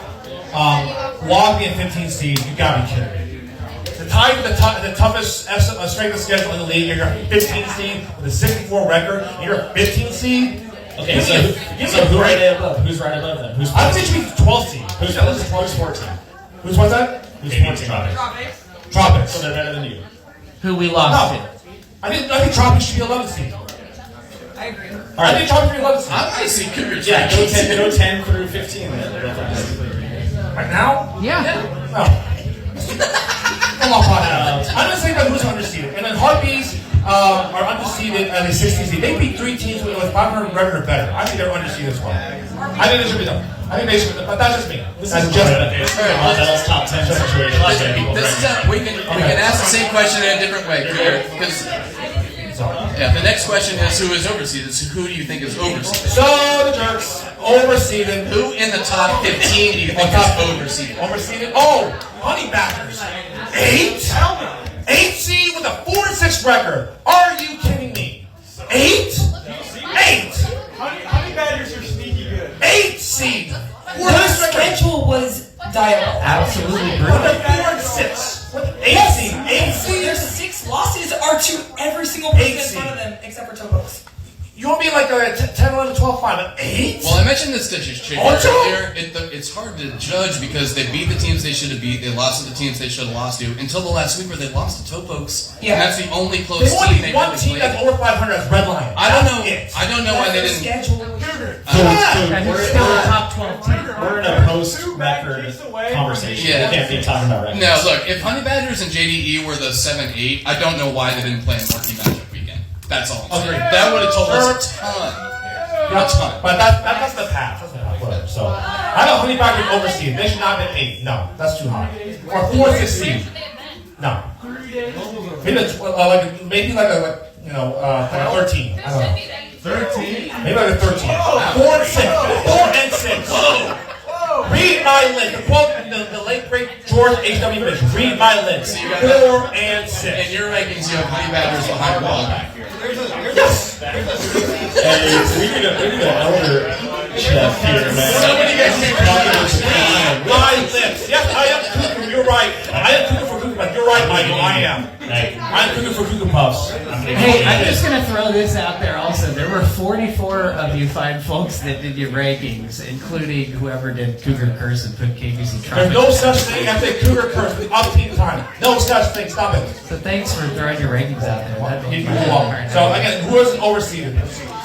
Log being 15 seed, you gotta be kidding me. The tie with the toughest strength of schedule in the league, you're a 15 seed with a 64 record, and you're a 15 seed? Okay, so who's right above? Who's right above them? Who's I think you mean 12 seed. Who's 14? Who's what's that? Who's 14? Tropics. So they're better than you. Who we lost to. I think Tropics should be 11 seed. I agree. All right. I think Tropics should be 11 seed. I want to see Cougar. Yeah, go 10 through 15 then. Right now? Yeah. Oh. I'm going to say about who's underseeded. And then Harpies are underseeded at the 16 seed. They beat 3 teams with 500 record or better. I think they're underseeded as well. I think they should be them. I think they should be them. But that's just me. That's just That's top 10 situation. We can ask the same question in a different way, Cougar. Because the next question is who is overseeded. So who do you think is overseeded? So the Jerks overseeded. Who in the top 15 do you think is overseeded? Overseeded? Oh, Honey Badgers. 8? 8 seed with a 4-6 record. Are you kidding me? 8? Honey Badgers are sneaky good. 8 seed. Their schedule was diabolical. Absolutely With brutal. a 4-6. With 8 seed. 8 seed. Their 6 losses are to every single person in front of them except for Topos. You want to be like a 10, 11, 12, 5, an 8? Well, I mentioned this to Chicken earlier. It's hard to judge because they beat the teams they should have beat. They lost to the teams they should have lost to until the last week where they lost to Topokes. Yeah. And that's the only close team they one team that's over 500 as Red Lion. I don't know why they didn't. And we're still a top 12 team. We're in a post-record conversation. Yeah. We can't be talking about records. No, look, if Honey Badgers and JDE were the 7-8, I don't know why they didn't play a marquee matchup weekend. That's all I'm saying. That would have told us a ton. A ton. But that's the path. Whatever. So, I know Honey Badgers overseed. They should not have been 8. No, that's too high. Or 4, 6 seed. No. Maybe like a 13. I don't know. 13? Maybe like a 13. 4 and 6. 4 and 6. Whoa. Read my list. To quote the late great George H.W. Mitch. Read my list. 4 and 6. In your rankings, you have Honey Badgers behind Wog. Yes. Hey, we need an elder chef here, man. Somebody gets me my list. Yes, I am Cougar. You're right. I am Cougar for Cougar, but you're right, Michael. I am. I'm Cougar for Cougar Puffs. Hey, I'm just going to throw this out there also. There were 44 of you fine folks that did your rankings, including whoever did Cougar Curse and put KBC Tropic. There's no such thing as a Cougar Curse with up team time. No such thing. Stop it. So thanks for throwing your rankings out there. So again, who is overseeded?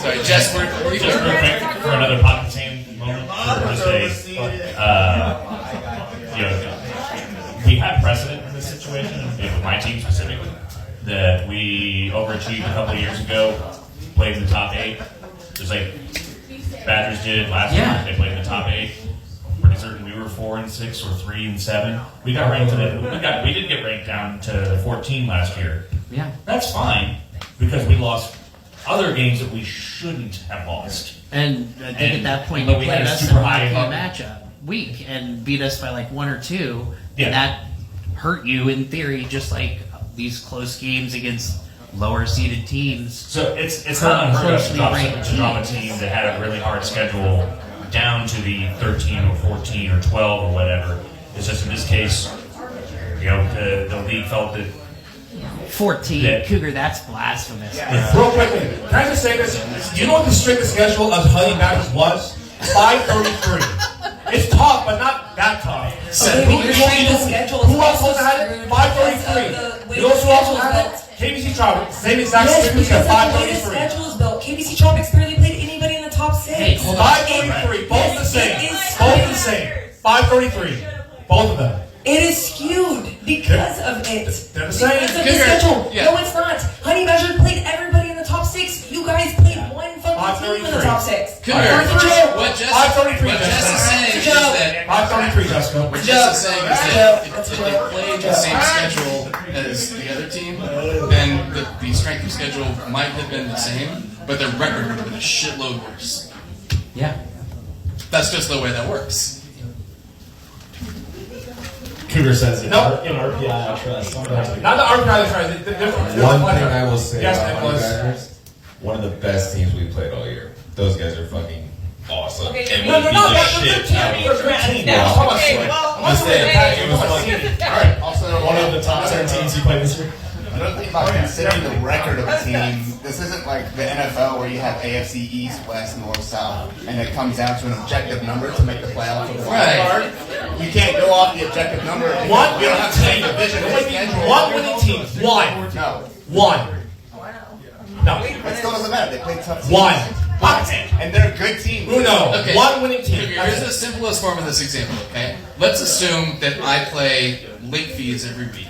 Sorry, Jess, just real quick for another pocket team moment. We had precedent in this situation, with my team specifically, that we overachieved a couple of years ago, played in the top 8, just like Badgers did last year. They played in the top 8. Pretty certain we were 4 and 6 or 3 and 7. We got ranked we did get ranked down to 14 last year. Yeah, that's fine because we lost other games that we shouldn't have lost. And I think at that point you played us in a matchup week and beat us by like 1 or 2. Yeah. And that hurt you in theory, just like these close games against lower seeded teams. So it's not unheard of to drop a team that had a really hard schedule down to the 13 or 14 or 12 or whatever. It's just in this case, the league felt that 14 Cougar, that's blasphemous. Real quickly, can I just say this? Do you know what the strength schedule of Honey Badgers was? 533. It's tough, but not that tough. Who else had it? 533. You know who also had it? KBC Tropics. Same exact schedule, 533. Schedule is built. KBC Tropics barely played anybody in the top 6. Hey, 533. Both the same. Both the same. 533. Both of them. It is skewed because of it. They're the same. Because of the schedule. Yeah. No, it's not. Honey Badger played everybody in the top 6. You guys played one fucking team in the top 6. What Jess is saying is that 533, Jessica. What Jess is saying is that if they played the same schedule as the other team, then the strength of schedule might have been the same, but their record would have been a shitload worse. Yeah. That's just the way that works. Cougar says it. No. In RPI, I trust. Not the RPI, I trust. One thing I will say yes, about Honey Badgers, one of the best teams we played all year. Those guys are fucking awesome. Okay, and no, we beat the shit out Alright, also one of the top 10 teams you played this year. Another thing about considering the record of a team, this isn't like the NFL where you have AFC East, West, North, South, and it comes down to an objective number to make the playoffs for the wild card. You can't go off the objective number. You don't have the same division. One winning team. One. No. One. No. It still doesn't matter. They play tough teams. One. And they're a good team. Uno. Okay. One winning team. Here's the simplest form of this example, okay? Let's assume that I play late fees every week,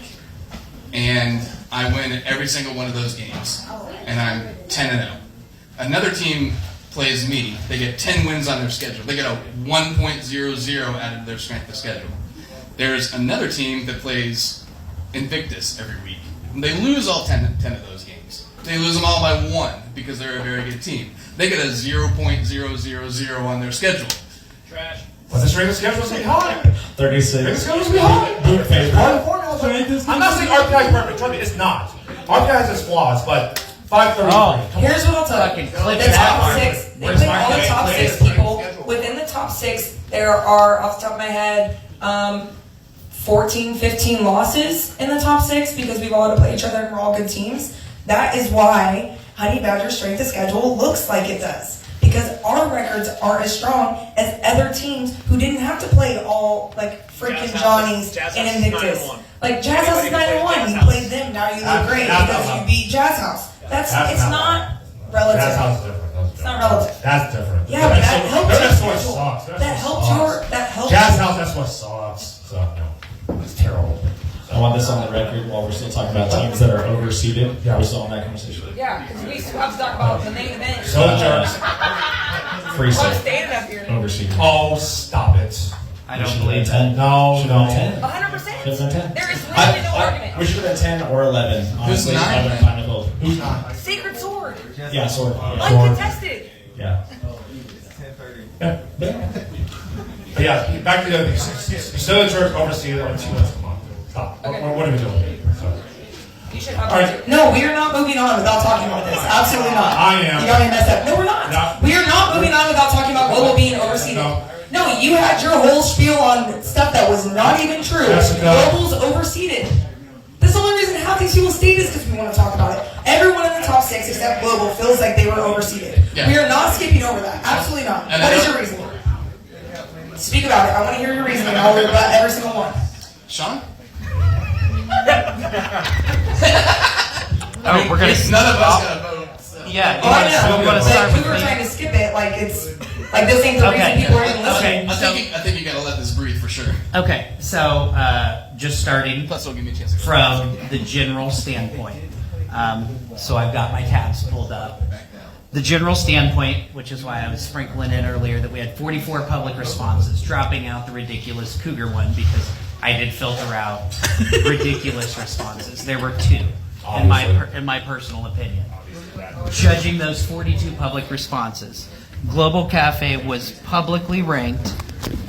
and I win every single one of those games, and I'm 10-0. Another team plays me. They get 10 wins on their schedule. They get a 1.00 out of their strength of schedule. There's another team that plays Invictus every week. And they lose all 10 of those games. They lose them all by 1 because they're a very good team. They get a 0.000 on their schedule. Trash. But the strength of schedule is high. 36. The schedule is high. I'm not saying RPI is perfect. Trust me, it's not. RPI has its flaws, but 533. Here's what I'll tell you. The top 6. They play all the top 6 people. Within the top 6, there are, off the top of my head, 14, 15 losses in the top 6 because we've all had to play each other and we're all good teams. That is why Honey Badger's strength of schedule looks like it does. Because our records aren't as strong as other teams who didn't have to play all like freaking Johnnies and Invictus. Like Jazz House is 9-1. You played them, now you look great because you beat Jazz House. It's not relative. Jazz House is different. It's not relative. That's different. Yeah, but that helps your schedule. Sucks. That helps Jazz House, that's what sucks. So no, it's terrible. I want this on the record while we're still talking about teams that are overseeded. Yeah, we're still on that conversation. Yeah, because we still have to talk about the main event. So the Jerks. Free I'm state. standing up here. Overseeded. Oh, stop it. I don't believe 10. No. 10. 100%. Should have been 10. There is literally no argument. We should have been 10 or 11. Who's Honestly, 9? I would find it both. Who's 9? Secret Sword. Yeah, sword. Uncontested. Yeah. Yeah, back to the other thing. So the Jerks overseeded on 2 months. Come on. Stop. Okay. What are we doing? You should have. All right. No, we are not moving on without talking about this. Absolutely not. I am. You got me messed up. No, we're not. No. We are not moving on without talking about Global being overseeded. No, you had your whole spiel on stuff that was not even true. Jessica. Global's overseeded. That's the only reason half these people stayed is because we want to talk about it. Everyone in the top 6 except Global feels like they were overseeded. Yeah. We are not skipping over that. Absolutely not. And What is your reasoning? Speak about it. I want to hear your reasoning. I'll rebut every single one. Sean? Oh, we're gonna. None of us got a vote. So. Yeah. Oh, I know. You want to start Like, with we were me? trying to skip it. Like it's like this ain't the reason people are even listening. Okay. I think you got to let this breathe for sure. Okay, so just starting Plus, it'll give me a chance to go. from the general standpoint. So I've got my tabs pulled up. The general standpoint, which is why I was sprinkling in earlier that we had 44 public responses, dropping out the ridiculous Cougar one because I did filter out ridiculous responses. There were 2, in my personal opinion. Judging those 42 public responses, Global Cafe was publicly ranked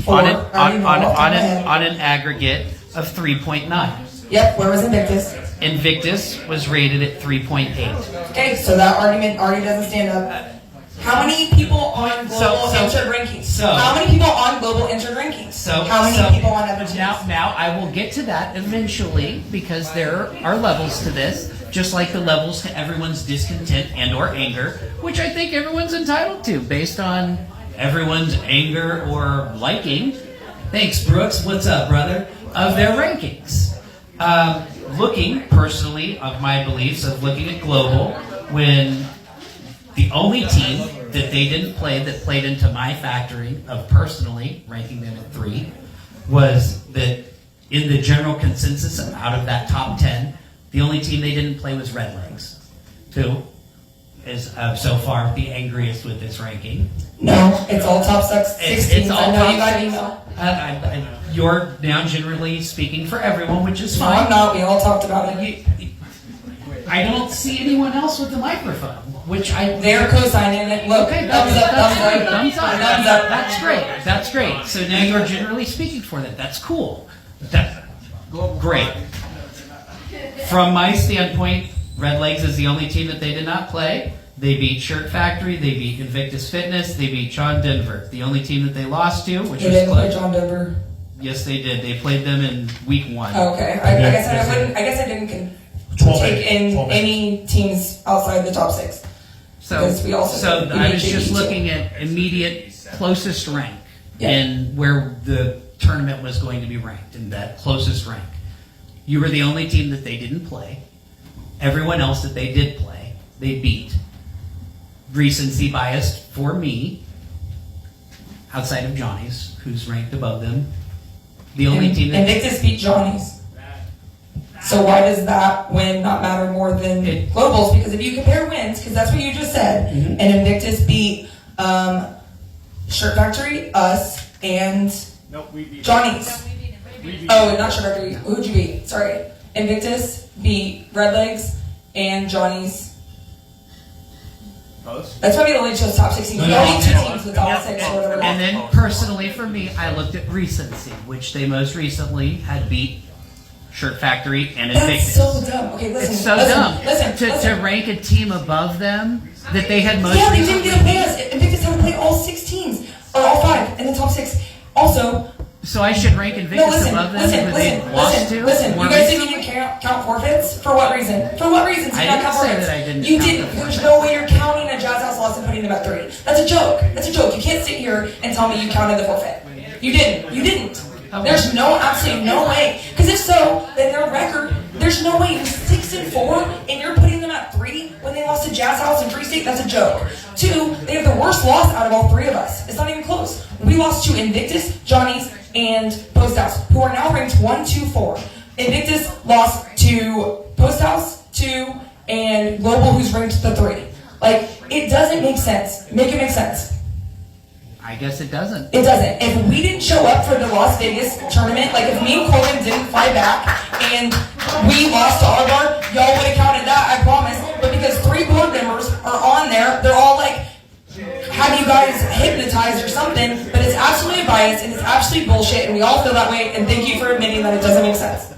on an aggregate of 3.9. Yep, where was Invictus? Invictus was rated at 3.8. Okay, so that argument already doesn't stand up. How many people on Global entered rankings? How many people on Global entered rankings? How many people on other teams? Now I will get to that eventually because there are levels to this, just like the levels to everyone's discontent and or anger, which I think everyone's entitled to based on everyone's anger or liking. Thanks, Brooks. What's up, brother? Of their rankings. Looking personally of my beliefs of looking at Global when the only team that they didn't play that played into my factoring of personally ranking them at 3 was that in the general consensus out of that top 10, the only team they didn't play was Red Legs, who is so far the angriest with this ranking. No, it's all top 6 It's all I know top you got six. email. You're now generally speaking for everyone, which is No, fine. I'm not. We all talked about it. I don't see anyone else with the microphone, which I... They're co-signing it. Look, Okay, thumbs up, thumbs up. thumbs up. Thumbs up. That's great. That's great. So now you're generally speaking for that. That's cool. That's great. From my standpoint, Red Legs is the only team that they did not play. They beat Shirt Factory, they beat Invictus Fitness, they beat John Denver. The only team that they lost to, which They was didn't play close. John Denver. Yes, they did. They played them in week 1. Oh, okay, I guess I didn't take in any teams outside the top 6. Because we also I was just looking at immediate closest rank in where the tournament was going to be ranked, in that closest rank. You were the only team that they didn't play. Everyone else that they did play, they beat. Recency biased for me, outside of Johnny's, who's ranked above them. The only team that... Invictus beat Johnny's. So why does that win not matter more than Globals? Because if you compare wins, because that's what you just said, and Invictus beat Shirt Factory, us, and Johnny's. Oh, not Shirt Factory. Who'd you beat? Sorry. Invictus beat Red Legs and Johnny's. That's probably the only chose top 16. The only 2 teams with top 6 or whatever. And then personally for me, I looked at recency, which they most recently had beat Shirt Factory and Invictus. That's so dumb. Okay, listen. It's so dumb. To rank a team above them that they had most Yeah, they recently didn't get to play us. Invictus had to play all 6 teams, or all 5 in the top 6. Also, So I should rank Invictus above them who they lost to? Listen. You guys didn't even count forfeits? For what reason? For what reason did you not count forfeits? I didn't You didn't. There's no way you're counting a Jazz House loss and putting them at 3. That's a joke. That's a joke. You can't sit here and tell me you counted the forfeit. You didn't. You didn't. There's absolutely no way. Because if so, then their record, there's no way. You're 6-4 and you're putting them at 3 when they lost to Jazz House and Free State. That's a joke. 2, they have the worst loss out of all 3 of us. It's not even close. We lost to Invictus, Johnny's, and Post House, who are now ranked 1, 2, 4. Invictus lost to Post House, 2, and Global, who's ranked the 3. Like, it doesn't make sense. Make it make sense. I guess it doesn't. It doesn't. If we didn't show up for the Las Vegas tournament, like if me and Corbin didn't fly back and we lost to Arbar, y'all would have counted that, I promise. But because 3 board members are on there, they're all like, have you guys hypnotized or something? But it's absolutely biased and it's absolutely bullshit, and we all feel that way. And thank you for admitting that it doesn't make sense.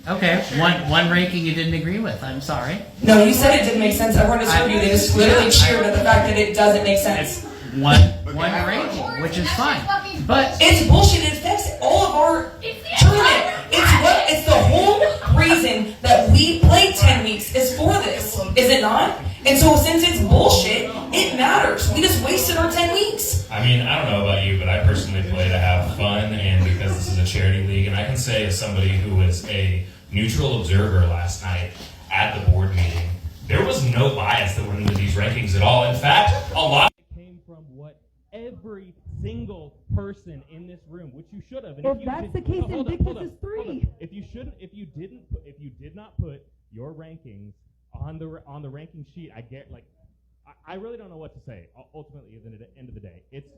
Okay, one ranking you didn't agree with. I'm sorry. No, you said it didn't make sense. Everyone just heard you. They just literally cheered at the fact that it doesn't make sense. One ranking, which is fine. But it's bullshit. It affects all of our tournament. It's the whole reason that we play 10 weeks is for this, is it not? And so since it's bullshit, it matters. We just wasted our 10 weeks. I mean, I don't know about you, but I personally play to have fun, and because this is a charity league, and I can say as somebody who was a neutral observer last night at the board meeting, there was no bias that went into these rankings at all. In fact, a lot came from what every single person in this room, which you should have. And if that's the case, Invictus is 3. If you did not put your rankings on the ranking sheet, I really don't know what to say. Ultimately, at the end of the day, it's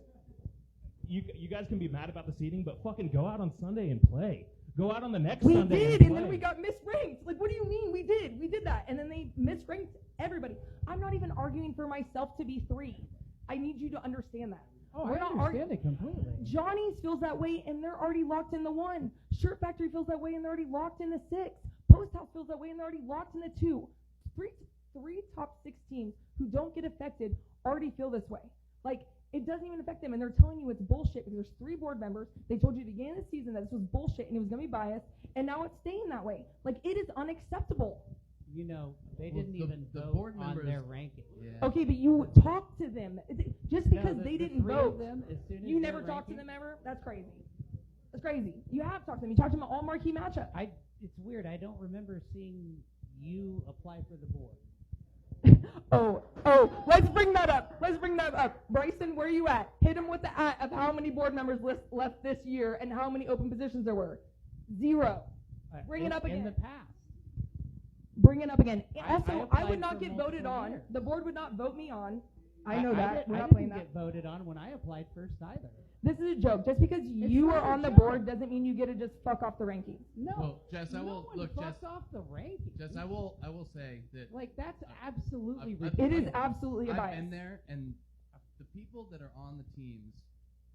you guys can be mad about the seating, but fucking go out on Sunday and play. Go out on the next Sunday. We did, and then we got misranked. Like, what do you mean? We did that, and then they misranked everybody. I'm not even arguing for myself to be 3. I need you to understand that. Oh, I understand it completely. Johnny's feels that way, and they're already locked in the 1. Shirt Factory feels that way, and they're already locked in the 6. Post House feels that way, and they're already locked in the 2. Three top 6 teams who don't get affected already feel this way. Like, it doesn't even affect them, and they're telling you it's bullshit because there's 3 board members. They told you at the beginning of the season that this was bullshit and it was going to be biased, and now it's staying that way. Like, it is unacceptable. You know, they didn't even vote on their ranking. Yeah. Okay, but you talked to them. Just because they didn't vote, them, as soon as you never talked to them ever? That's crazy. That's crazy. You have talked to them. You talked to them at all marquee matchup. It's weird. I don't remember seeing you apply for the board. Oh, let's bring that up. Bryson, where are you at? Hit him with the at of how many board members left this year and how many open positions there were. 0. Bring it up again. In the past. Bring it up again. Also, I would not for get voted on. years. The board would not vote me on. I know that. We're I not didn't playing that. get voted on when I applied first either. This is a joke. Just because you not are a on the joke. board doesn't mean you get to just fuck off the rankings. No. Well, Jess, I will look. Jess, off the ranking. Jess, I will say that Like that's absolutely It ridiculous. is absolutely a I've bias. been there, and the people that are on the teams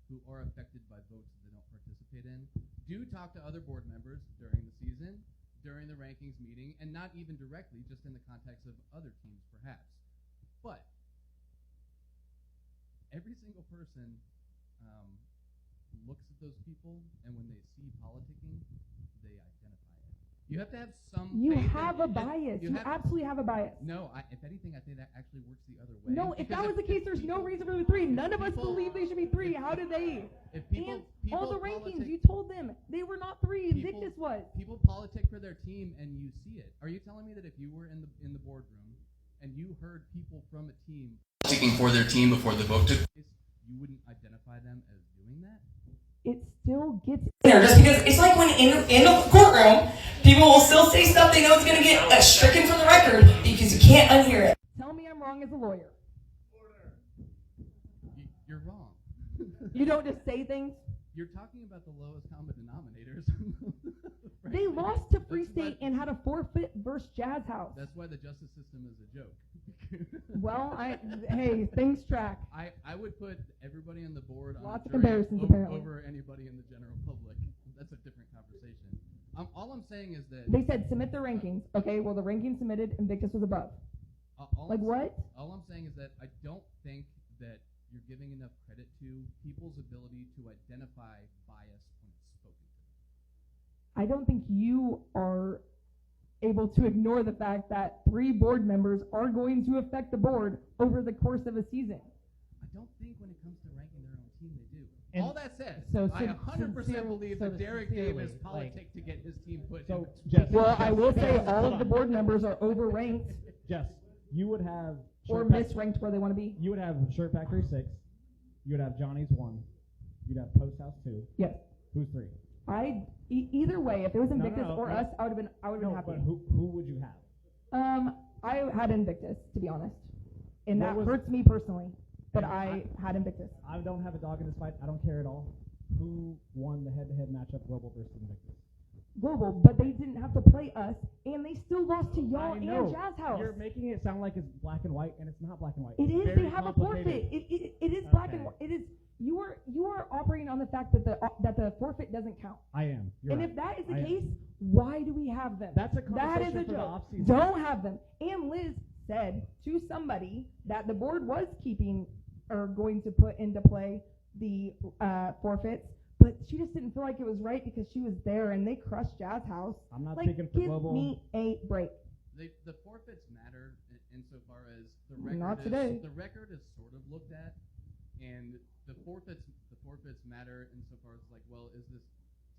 who are affected by votes that they don't participate in do talk to other board members during the season, during the rankings meeting, and not even directly, just in the context of other teams, perhaps. But every single person looks at those people, and when they see politicking, they identify it. You have to have some. You faith have a bias. You absolutely have a bias. No, if anything, I think that actually works the other way. No, if that was the case, there's no reason for the 3. None of us believe they should be 3. How did they? If people, all the rankings, you told them they were not 3. Invictus was. People politic for their team, and you see it. Are you telling me that if you were in the boardroom and you heard people from a team politicking for their team before the vote took place, you wouldn't identify them as doing that? It still gets there just because it's like when in a courtroom, people will still say stuff they know is going to get stricken from the record because you can't unhear it. Tell me I'm wrong as a lawyer. You're wrong. You don't just say things. You're talking about the lowest common denominators. They lost to Free State and had a forfeit versus Jazz House. That's why the justice system is a joke. Well, hey, things track. I would put everybody on the board Lots on of comparisons, over, apparently. over anybody in the general public. That's a different conversation. All I'm saying is that They said submit the rankings. Okay, well the rankings submitted, Invictus was above. Like what? All I'm saying is that I don't think that you're giving enough credit to people's ability to identify bias when I don't think you are able to ignore the fact that 3 board members are going to affect the board over the course of a season. I don't think when it comes to ranking their own team, they do. And All that said, so I 100% believe that Derek gave his politic to get his team put in. Well, I will say all of the board members are overranked Jess, you would have or Shirt misranked where they want to be. You would have Shirt Factory 6. You would have Johnny's 1. You'd have Post House 2. Yes. Who's 3? Either way, if it was Invictus No, or us, I would have been happy. But who would you have? I had Invictus, to be honest, and What that was- hurts me personally. But And I had Invictus. I don't have a dog in this fight. I don't care at all. Who won the head-to-head matchup, Global versus Invictus? Global, but they didn't have to play us, and they still lost to y'all I and know. Jazz House. You're making it sound like it's black and white, and it's not black and white. It It's is. very They have a complicated. forfeit. It is black and Okay. white. It is. You are operating on the fact that the forfeit doesn't count. I am. You're And right. if that is the I am. case, why do we have them? That's a That is conversation a for the joke. off-season. Don't have them. And Liz said to somebody that the board was keeping or going to put into play the forfeits, but she just didn't feel like it was right because she was there and they crushed Jazz House. I'm not like, speaking for give Global. me a break. The forfeits matter insofar as the record Not is today. the record is sort of looked at, and the forfeits matter insofar as like, well, is this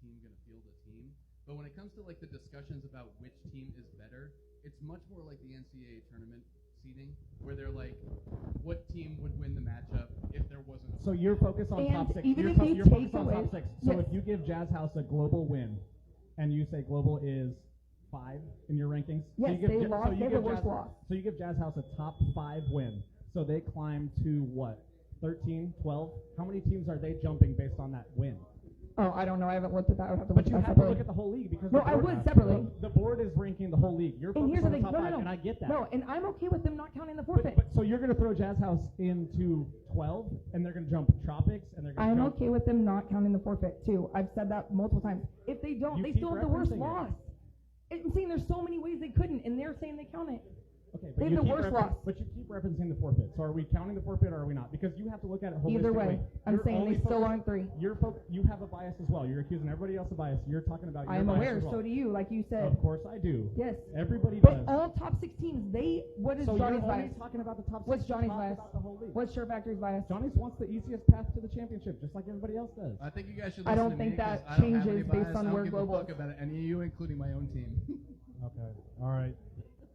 team going to field a team? But when it comes to like the discussions about which team is better, it's much more like the NCAA tournament seeding, where they're like, what team would win the matchup if there wasn't? So you're focused on And top 6. even You're, if you you're take focused on away- top 6. So yes. if you give Jazz House a Global win, and you say Global is 5 in your rankings, so Yes, you give they Ja- lost. so you They're give the worst Jazz, loss. So you give Jazz House a top 5 win. So they climb to what? 13, 12? How many teams are they jumping based on that win? Oh, I don't know. I haven't looked at that. I would have to But look you at that have to separately. look at the whole league because No, the I board- would separately. The board is ranking the whole league. You're And focused here's the on the thing. top No, 5, no, no. and I get that. No, and I'm okay with them not counting the forfeit. But so you're going to throw Jazz House into 12, and they're going to jump Tropics, and they're going to I'm jump. okay with them not counting the forfeit too. I've said that multiple times. If they don't, You they keep still have the worst referencing it. loss. I'm saying there's so many ways they couldn't, and they're saying they count it. Okay, They have the worst loss. But you keep referencing the forfeit. So are we counting the forfeit or are we not? Because you have to look at it holistically. Either way, I'm You're saying only they still focused- aren't 3. You have a bias as well. You're accusing everybody else of bias. You're talking about your I am bias aware. as well. So do you, like you said. Of course I do. Yes. Everybody But does. all top 6 teams, what is So Johnny's you're only bias? talking about the top 6. What's Johnny's talk bias? about the whole league. What's Shirt Factory's bias? Johnny's wants the easiest path to the championship, just like everybody else does. I think you guys should. I Listen don't to think me, that 'cause I don't have changes any based bias. on I don't where give Global a fuck is. about any of you, including my own team. Okay. All right.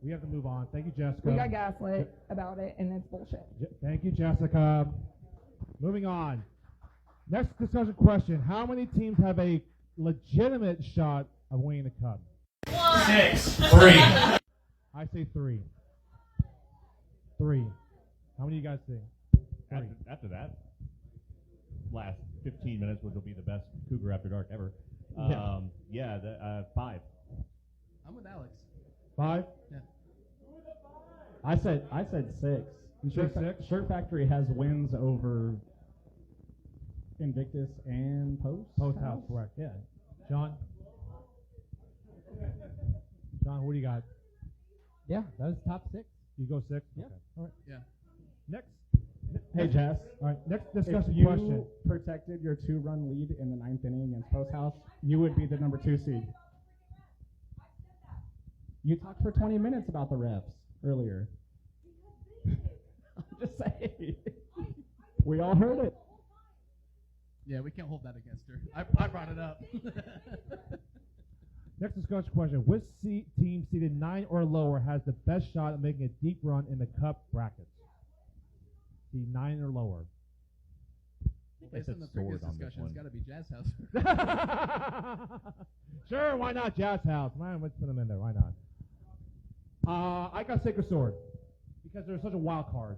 We have to move on. Thank you, Jessica. We got gaslit about it, and it's bullshit. Thank you, Jessica. Moving on. Next discussion question. How many teams have a legitimate shot of winning the Cup? 6. 3. I say 3. 3. How many of you guys think? After that, last 15 minutes, which will be the best Cougar After Dark ever. Yeah. 5. I'm with Alex. 5? Yeah. I said 6. You said 6? Shirt Factory has wins over Invictus and Post. Post House, correct. Yeah. John? John, what do you got? Yeah, that was top 6. You go 6? Yeah. Okay. All right. Yeah. Next. Hey, Jess. All right. Next If discussion you question. protected your 2-run lead in the 9th inning against Post House, you would be the number 2 seed. You talked for 20 minutes about the refs earlier. I'm just saying. We all heard it. Yeah, we can't hold that against her. I brought it up. Next discussion question. Which team seeded 9 or lower has the best shot at making a deep run in the Cup brackets? Seed 9 or lower. Based on the previous discussion, it's got to be Jazz House. Sure, why not Jazz House? Man, let's put them in there. Why not? I got Sacred Sword because they're such a wild card.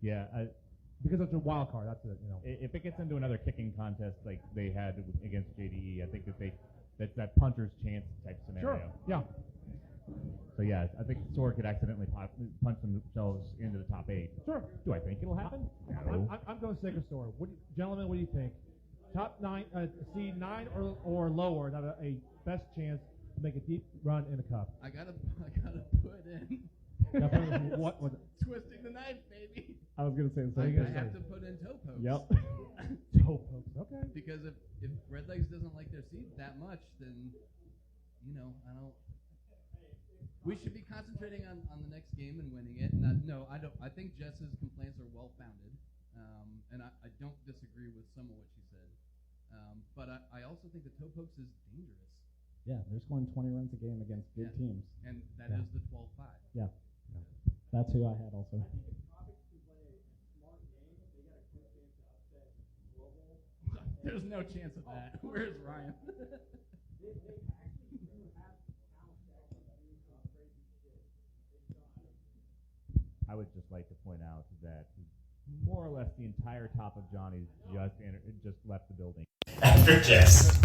Yeah. Because it's a wild card. That's it. You know. If it gets into another kicking contest like they had against JDE, I think that's that puncher's chance type scenario. Sure. Yeah. So yeah, I think Sword could accidentally punch themselves into the top 8. Sure. Do I think it'll happen? No. I'm going Sacred Sword. Gentlemen, what do you think? Top 9, seed 9 or lower have a best chance to make a deep run in the Cup. I gotta put in. What was it? Twisting the knife, baby. I was going to say the I same thing. have to put in Topo. Yep. Toe pokes. Okay. Because if Redlegs doesn't like their seed that much, then I don't. We should be concentrating on the next game and winning it. No, I don't. I think Jess's complaints are well founded, and I don't disagree with some of what she said. But I also think the toe pokes is dangerous. Yeah, they're scoring 20 runs a game against good teams. And that is the 12-5. Yeah. That's who I had also. There's no chance of that. Where's Ryan? I would just like to point out that more or less the entire top of Johnny's just left the building. After Jess.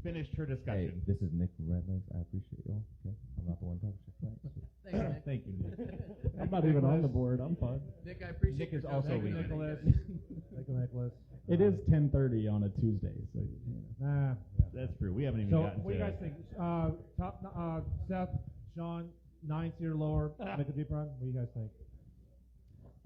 Finished her discussion. Hey, this is Nick from Red Legs. I appreciate y'all. Okay, I'm not the one talking shit tonight. So. Thank you, Nick. I'm not even on the board. I'm fine. Nick, I appreciate Nick is your also Thank you, leaving. Nicholas. Thank you, Nicholas. It is 10:30 on a Tuesday, so Yeah. That's true. We haven't even So, gotten what do you to guys think? Seth, Sean, 9 seed or lower, make a deep run. What do you guys think?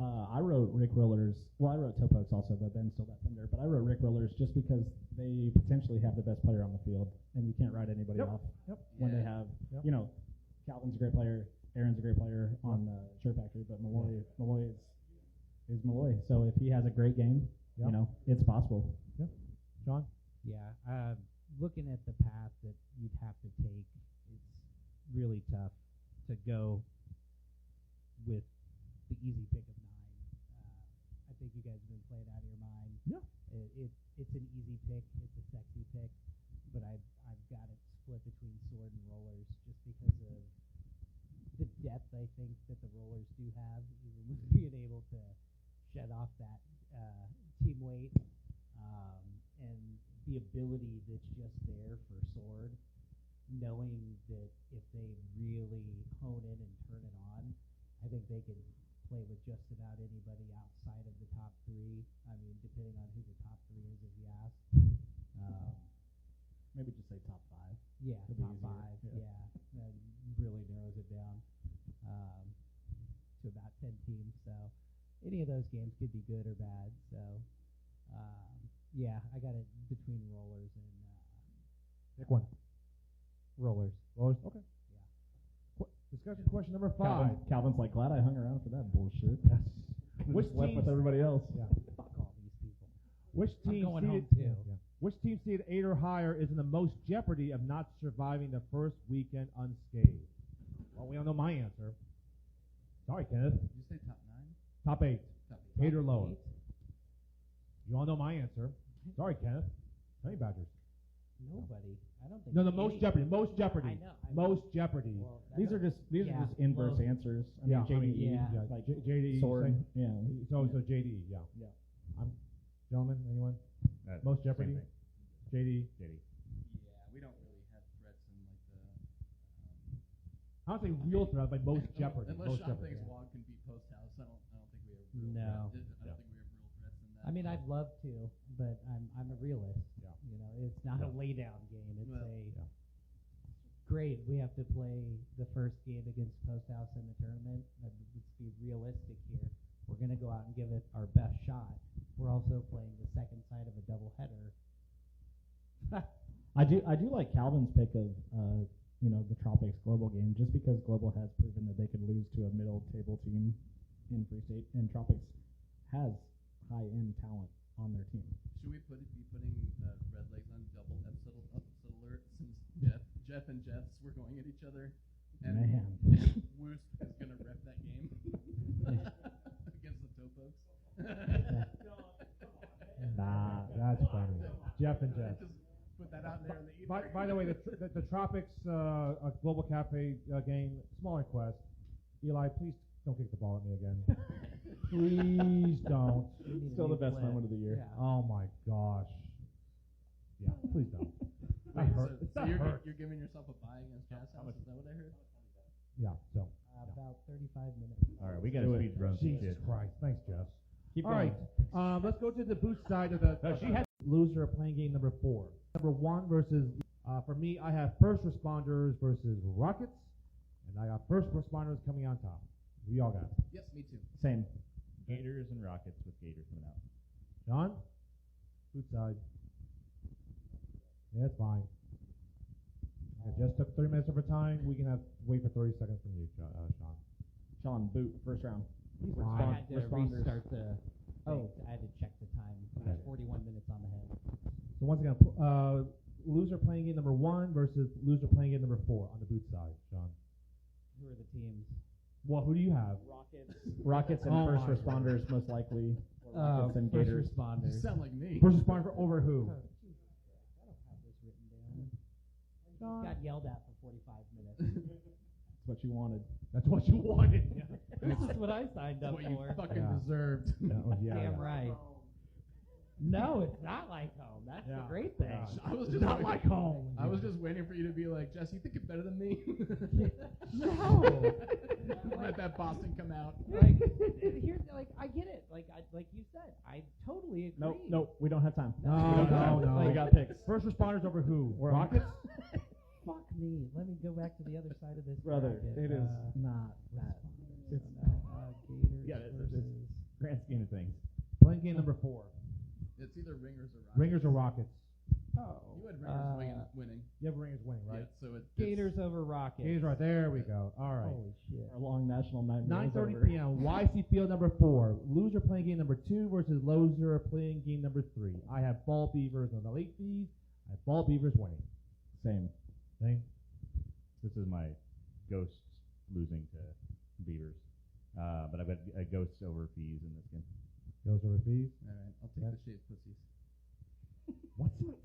I wrote Rick Rollers. Well, I wrote Toe Pokes also, but Ben stole that thunder. But I wrote Rick Rollers just because they potentially have the best player on the field, and you can't write anybody off when they have. Calvin's a great player, Aaron's a great player on Shirt Factory, but Malloy is Malloy. So if he has a great game, it's possible. Yeah. John? Yeah. Looking at the path that you'd have to take, it's really tough to go with the easy pick of 9. I think you guys have been playing out of your mind. Yeah. It's an easy pick. It's a sexy pick, but I've got it split between Sword and Rollers just because of the depth I think that the Rollers do have, even with being able to shed off that team weight and the ability that's just there for Sword, knowing that if they really hone in and turn it on, I think they can play with just about anybody outside of the top 3. I mean, depending on who the top 3 is, if you ask. Maybe just say top 5. Yeah, It'd be top easier. 5. That really narrows it down to about 10 teams. So any of those games could be good or bad. So I got it between Rollers and Pick one. Rollers. Rollers? Okay. Discussion question number 5. Calvin's like, glad I hung around for that bullshit. Which Just left team? with everybody else. Yeah. Fuck all these people. Which I'm team going seeded, home too. Which team seeded 8 or higher is in the most jeopardy of not surviving the first weekend unscathed? Well, we all know my answer. Sorry, Kenneth. Did you say top 9? Top 8. Top 8 or lower. You all know my answer. Sorry, Kenneth. Honey Badgers. Nobody. I don't think. No, the most jeopardy. Most jeopardy. I know. Most jeopardy. Well, These are just inverse answers. I mean, JDE, like JDE. Sword. Yeah. So JDE. Yeah. Yeah. Gentlemen, anyone? Most jeopardy. JDE. Yeah, we don't really have threats in like the. I don't think real threat, but most jeopardy. Unless Most Sean jeopardy. thinks Wog can beat Post House, I don't think we have real No. threats. I don't think we have real threats in that. I mean, I'd love to, but I'm a realist. Yeah. You know, it's not a lay down game. It's Well, great. We have to play the first game against Post House in the tournament. Let's be realistic here. We're going to go out and give it our best shot. We're also playing the second side of a doubleheader. I do like Calvin's pick of the Tropics Global game, just because Global has proven that they could lose to a middle table team in Free State, and Tropics has high end talent on their team. Should we be putting Red Legs on double upset alert since Jeff and Jeffs were going at each other, and Woos is gonna rep that game against the Topos. Nah, that's funny. Jeff and Jeff. Just put that out there in the ether. By the way, the Tropics Global Cafe game, small request. Eli, please don't kick the ball at me again. Please don't. Still the best moment of the year. Yeah. Oh my gosh. Yeah, please don't. That hurt. So you're giving yourself a bye against Jazz House? Is that what I heard? Yeah, so. About 35 minutes. All right, we got to speed run some Jesus shit. Christ. Thanks, Jess. Keep All going. right, let's go to the booth side of the. She had loser playing game number 4. Number 1 versus. For me, I have first responders versus Rockets, and I got first responders coming on top. We all got it. Yes, me too. Same. Gators and Rockets with Gators coming out. John? Boot side. Yeah, it's fine. It just took 3 minutes of our time. We can wait for 30 seconds from you, Sean. Sean, boot, first round. I had to Responders. restart the. Oh, I had to check the time. It was 41 minutes on the head. So once again, loser playing game number 1 versus loser playing game number 4 on the boot side, Sean. Who are the teams? Well, who do you have? Rockets and first responders, most likely. Or Rockets and first Gators. responders. You sound like me. First responder over who? I don't have this written down. Got yelled at for 45 minutes. That's what you wanted. That's what you wanted. This is what I signed up What you for. fucking deserved. Damn right. No, it's not like home. That's the great thing. I was just Not like home. I was just waiting for you to be like, Jess, you think it better than me? No. Let that Boston come out. Like, here's like I get it. Like you said, I totally agree. Nope, we don't have time. No. We got picks. First responders over who? We're Rockets? Fuck me. Let me go back to the other side of this. Brother, bracket. it is not that. Gators Yeah, it's versus Grand scheme of things. Playing game number 4. It's either Ringers or Rockets. Ringers or Rockets? Oh. You had Ringers winning. You have Ringers winning, right? Yeah, so it's Gators over Rockets. Gators right there. We go. All right. Holy shit. Our long national nightmare. 9:30 p.m. YC Field number 4. Loser playing game number 2 versus loser playing game number 3. I have Ball Beavers on the late fees. I have Ball Beavers winning. Same. This is my Ghosts losing to Beavers. But I've got Ghosts over fees in this game. Ghosts over fees? All right, I'll take the shaved pussies. What's it?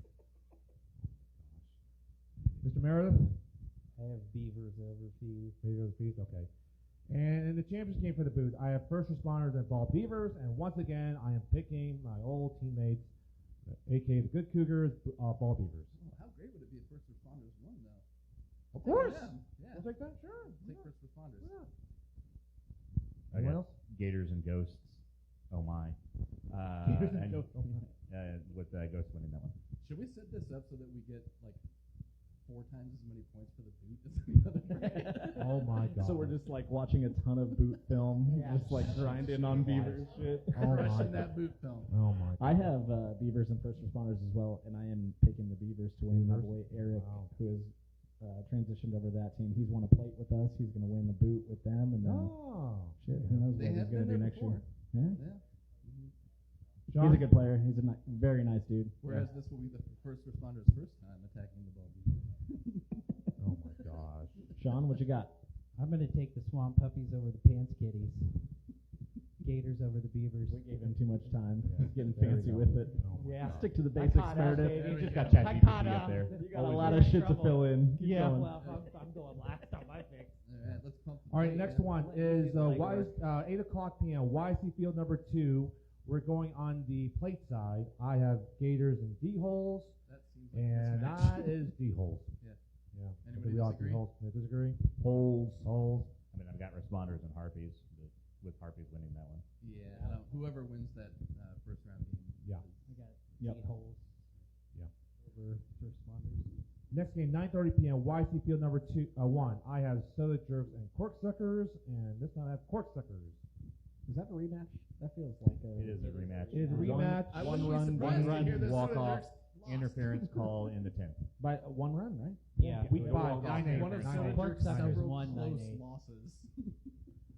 Mr. Meredith? I have Beavers over fees. Beavers over fees, okay. And in the championship game for the booth, I have first responders and Ball Beavers, and once again, I am picking my old teammates, aka the good Cougars, Ball Beavers. Oh, how great would it be if first responders won, though? Of course. Yeah. We'll take that, sure. Take first responders. Yeah. I Anyone got else? Gators and Ghosts. Oh my. Gators and Ghosts, oh my. With Ghosts winning that one. Should we set this up so that we get like 4 times as many points for the boot as the other bracket? Oh my god. So we're just like watching a ton of boot film, just like grinding on Beavers shit. Oh my Crushing god. that boot film. Oh my god. I have Beavers and first responders as well, and I am picking the Beavers to win. By the way, Eric, who has transitioned over to that team, he's won a plate with us. He's going to win the boot with them, and then shit, who knows what he's going to do next year? Yeah. John? He's a good player. He's a very nice dude. Whereas this will be the first responders' first time attacking the ball. Oh my gosh. Sean, what you got? I'm going to take the Swamp Puppies over the Pants Kitties. Gators over the Beavers. We gave him too much time. Yeah. He's getting There we fancy go. with it. Oh my Yeah. God. Stick to the I basics, caught up, Meredith. baby. You just got I ChatGPT caught up up. there. You got a Always lot in of shit to trouble. fill in. Keep Yeah, going. well, I'm going last on my picks. All right, let's pump. All right, next one is 8 o'clock p.m. YC Field number 2. We're going on the plate side. I have Gators and D-holes, That seems like and mismatch. that is D-holes. Yeah. Yeah. Anybody we all disagree? D-holes. Disagree? Holes. Holes. I mean, I've got Responders and Harpies, with Harpies winning that one. Yeah, I don't, whoever wins that first round game. Yeah. I got Yep. holes Yeah. over first responders. Next game, 9:30 p.m. YC Field number 1. I have Soda Jerks and Corksuckers, and this time I have Corksuckers. Is that a rematch? That feels like a. It is a rematch. It is a rematch. I One wouldn't be run, surprised to hear this walk Soda off, Jerks lost. interference call in the 10th. By one run, right? Yeah. Week Yeah. 5, 9-8. One of 9-8. Soda Jerks' Corksuckers several won close 9-8. losses.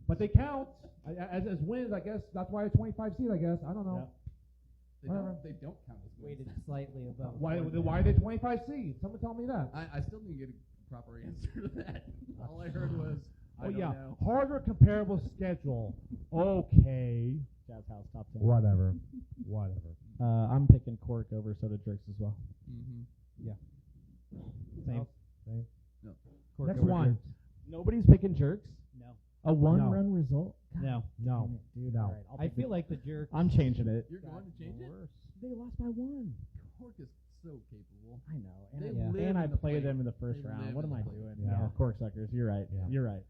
But they count as wins, I guess. That's why it's 25 seed, I guess. I don't know. They don't count as wins. Weighted slightly above. Why are they 25 seed? Someone tell me that. I still didn't get a proper answer to that. All I heard was, I Oh don't yeah, know. harder comparable schedule. Okay. Jazz House top 10. Whatever. I'm picking Cork over Soda Jerks as well. Mm-hmm. Yeah. Same. Same. No. Cork Next over one. Jerks. Nobody's picking Jerks. No. A one-run result. No. No. Damn it, dude. No. All right, I'll I pick feel the- like the jerk. I'm changing it. You're going to change it? They lost by 1. Cork is so capable. I know. They And, live and I in the play plate. them in the first They round. live What in am the I plate. doing? Yeah. Corksuckers. You're right. Yeah. You're right.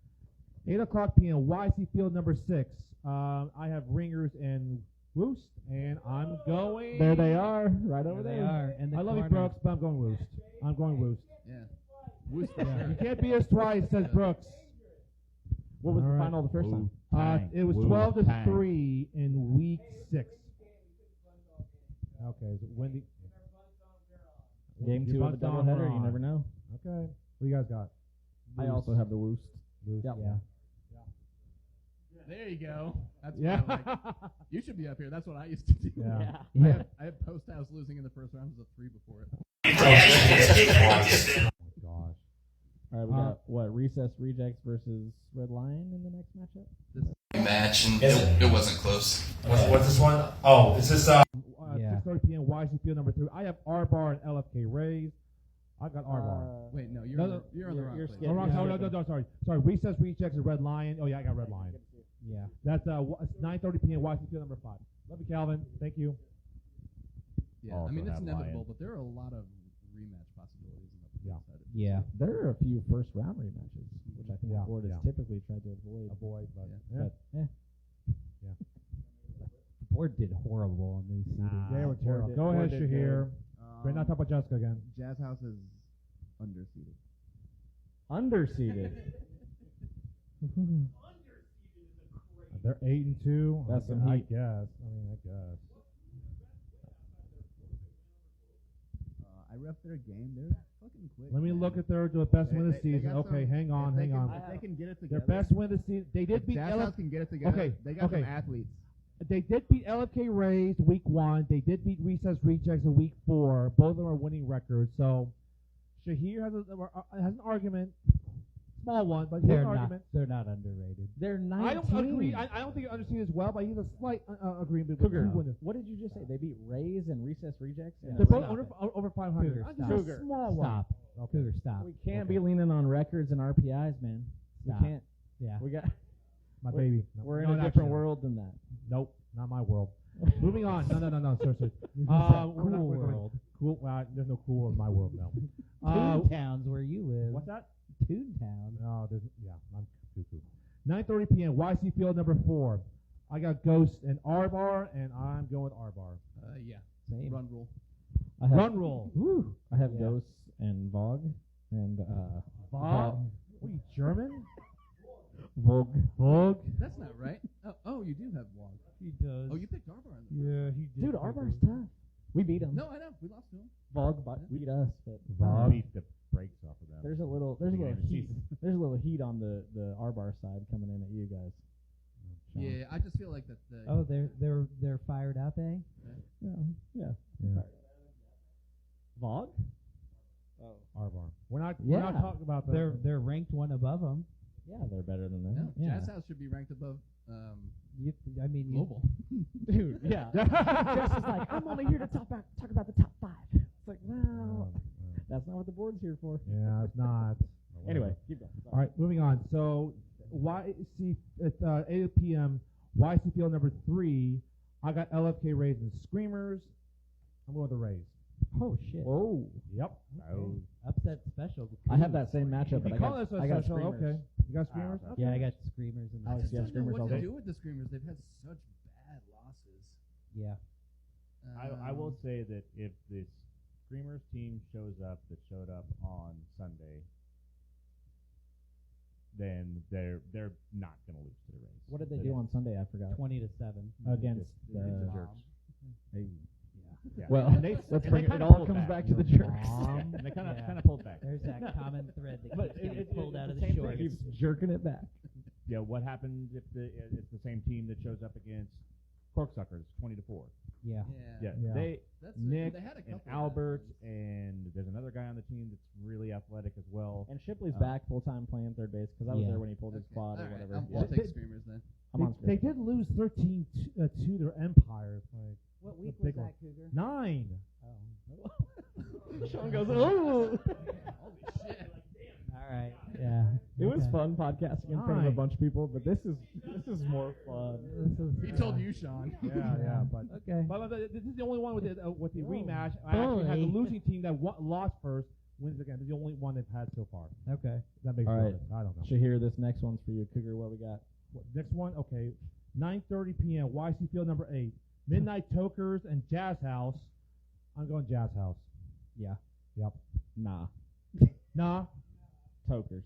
8 o'clock p.m. YC Field number 6. I have Ringers and Woost, and I'm going. There they are, right over There there. they are. And the I love you, corner. Brooks, but I'm going Woost. I'm going Woost. Yeah. Woost for Yeah. sure. You can't beat us twice, says Brooks. What was All the right. final the first time? It was 12-3 in week 6. Okay, is it Wendy? Game Your 2 of a Bucks on, doubleheader. we're You never on. know. Okay. What do you guys got? I also have the Woost. Woost. Yep. Yeah. There you go. That's Yeah. what I like. You should be up here. That's what I used to do. Yeah. I had Post House losing in the first round. It was a 3 before it. Oh my gosh. All right, we got what? Recess Rejects versus Red Lion in the next matchup. Match, and it wasn't close. What's this one? Oh, is this 6:30 p.m. YC Field number 3. I have R-Bar and LFK Rays. I got R-Bar. Wait, no, you're on the wrong place. No, sorry. Recess Rejects and Red Lion. Oh, yeah, I got Red Lion. Yeah. That's 9:30 p.m. YC Field number 5. Love you, Calvin. Thank you. Yeah, Also I mean, it's have inevitable, Lion. but there are a lot of rematch possibilities in the Yeah. side of it. Yeah. There are a few first round rematches, which I think Yeah, the board has yeah. typically tried to avoid. But Yeah. The board did horrible on these seedings. They were terrible. Go ahead, Shahir. We're not talking about Jessica again. Jazz House is underseeded. Underseeded. They're 8-2. That's some I heat. guess. I guess. I ref their game. They're fucking quick. Let me look at their best win of the season. Okay, hang on. If they can get it together. Their best win of the season. They did beat Jazz House can get it together. Okay, They got okay. some athletes. They did beat LFK Rays week 1. They did beat Recess Rejects in week 4. Both of them are winning records. So Shahir has an argument. Small one, but he has an argument. They're not underrated. They're 19. I don't agree. I don't think I understand as well, but he has a slight agreement with Cougar. two winners. What did you just say? They beat Rays and Recess Rejects? They're both over 500. Cougar, I just stop. a small one. Stop. Cougar, stop. We can't be leaning on records and RPIs, man. Stop. We can't. Yeah. We got. My baby. We're No, in a not different you. world than that. Nope, not my world. Moving on. No, seriously. Cool world. Cool. Well, there's no cool world in my world now. Toontown's where you live. What's that? Toontown. No, I'm cuckoo. 9:30 p.m. YC Field number 4. I got Ghost and R-Bar, and I'm going with R-Bar. Yeah. Same. Run rule. Run roll. Woo. I have Ghosts and Vogue and What are you, German? Vogue. That's not right. Oh, you do have one. He does. Oh, you picked Arbar. Yeah, he did. Dude, R-Bar's tough. We beat him. No, I know. We lost to him. Vogue beat us, but Beat the brakes off of them. there's a little heat. There's a little heat on the R-Bar side coming in at you guys. Yeah, I just feel like that. Oh, they're fired up, eh? Yeah. Vogue? Oh. R-Bar. We're not Yeah. talking about that. They're ranked one above them. Yeah, they're better than No, that. Yeah. Jazz House should be ranked above Global. Dude, yeah. Jess is like, I'm only here to talk about the top 5. It's like, well, That's not what the board's here for. Yeah, it's not. Anyway, keep going. All right, moving on. So, YC at 8 p.m. YC Field number 3. I got LFK Rays and Screamers. I'm going with the Rays. Oh shit. Whoa. Yep. Oh. Upset special. I have that same matchup, but You I call got, this a I got special? Screamers. Okay. You got Screamers? Okay. Yeah, I got Screamers and I just yeah, don't know Screamers what all to day. do with the Screamers. They've had such bad losses. Yeah. I will say that if this Screamers team shows up that showed up on Sunday, then they're not going to lose to the Rays. What did they do on Sunday? I forgot. 20-7 Against the Jerks. Hey. Yeah. Well, And they- let's and bring they it kinda all pulled comes back. back to the Jerks. And they kind of pulled back. There's that common thread that But keeps getting pulled out of the same shorts. thing. Keeps jerking it back. Yeah, what happens if it's the same team that shows up against Corksuckers, 20-4? Yeah. Yeah, Yeah. That's Nick they had a and couple Albert, and there's another guy on the team that's really athletic as well. And Shipley's back full time playing third base because I was Yeah. there when he pulled his quad or All right, whatever. I'll Yeah. take Screamers then. I'm on They Screamers. did lose 13-2 their Empire. Like, What week big was one. that, Cougar? 9. Sean goes, oh. All right. Yeah. It was Okay. fun podcasting in front of a Nice. bunch of people, but this is more fun. He told you, Sean. Yeah, but Okay. But this is the only one with the rematch. I actually had the Bully. losing team that lost first wins again. This is the only one they've had so far. Okay. That makes All right. sense. I don't know. Shahir, this next one's for you. Cougar, what we got? Next one, okay. 9:30 p.m. YC Field number 8. Midnight Tokers and Jazz House. I'm going Jazz House. Yeah. Yep. Nah. Nah. Tokers.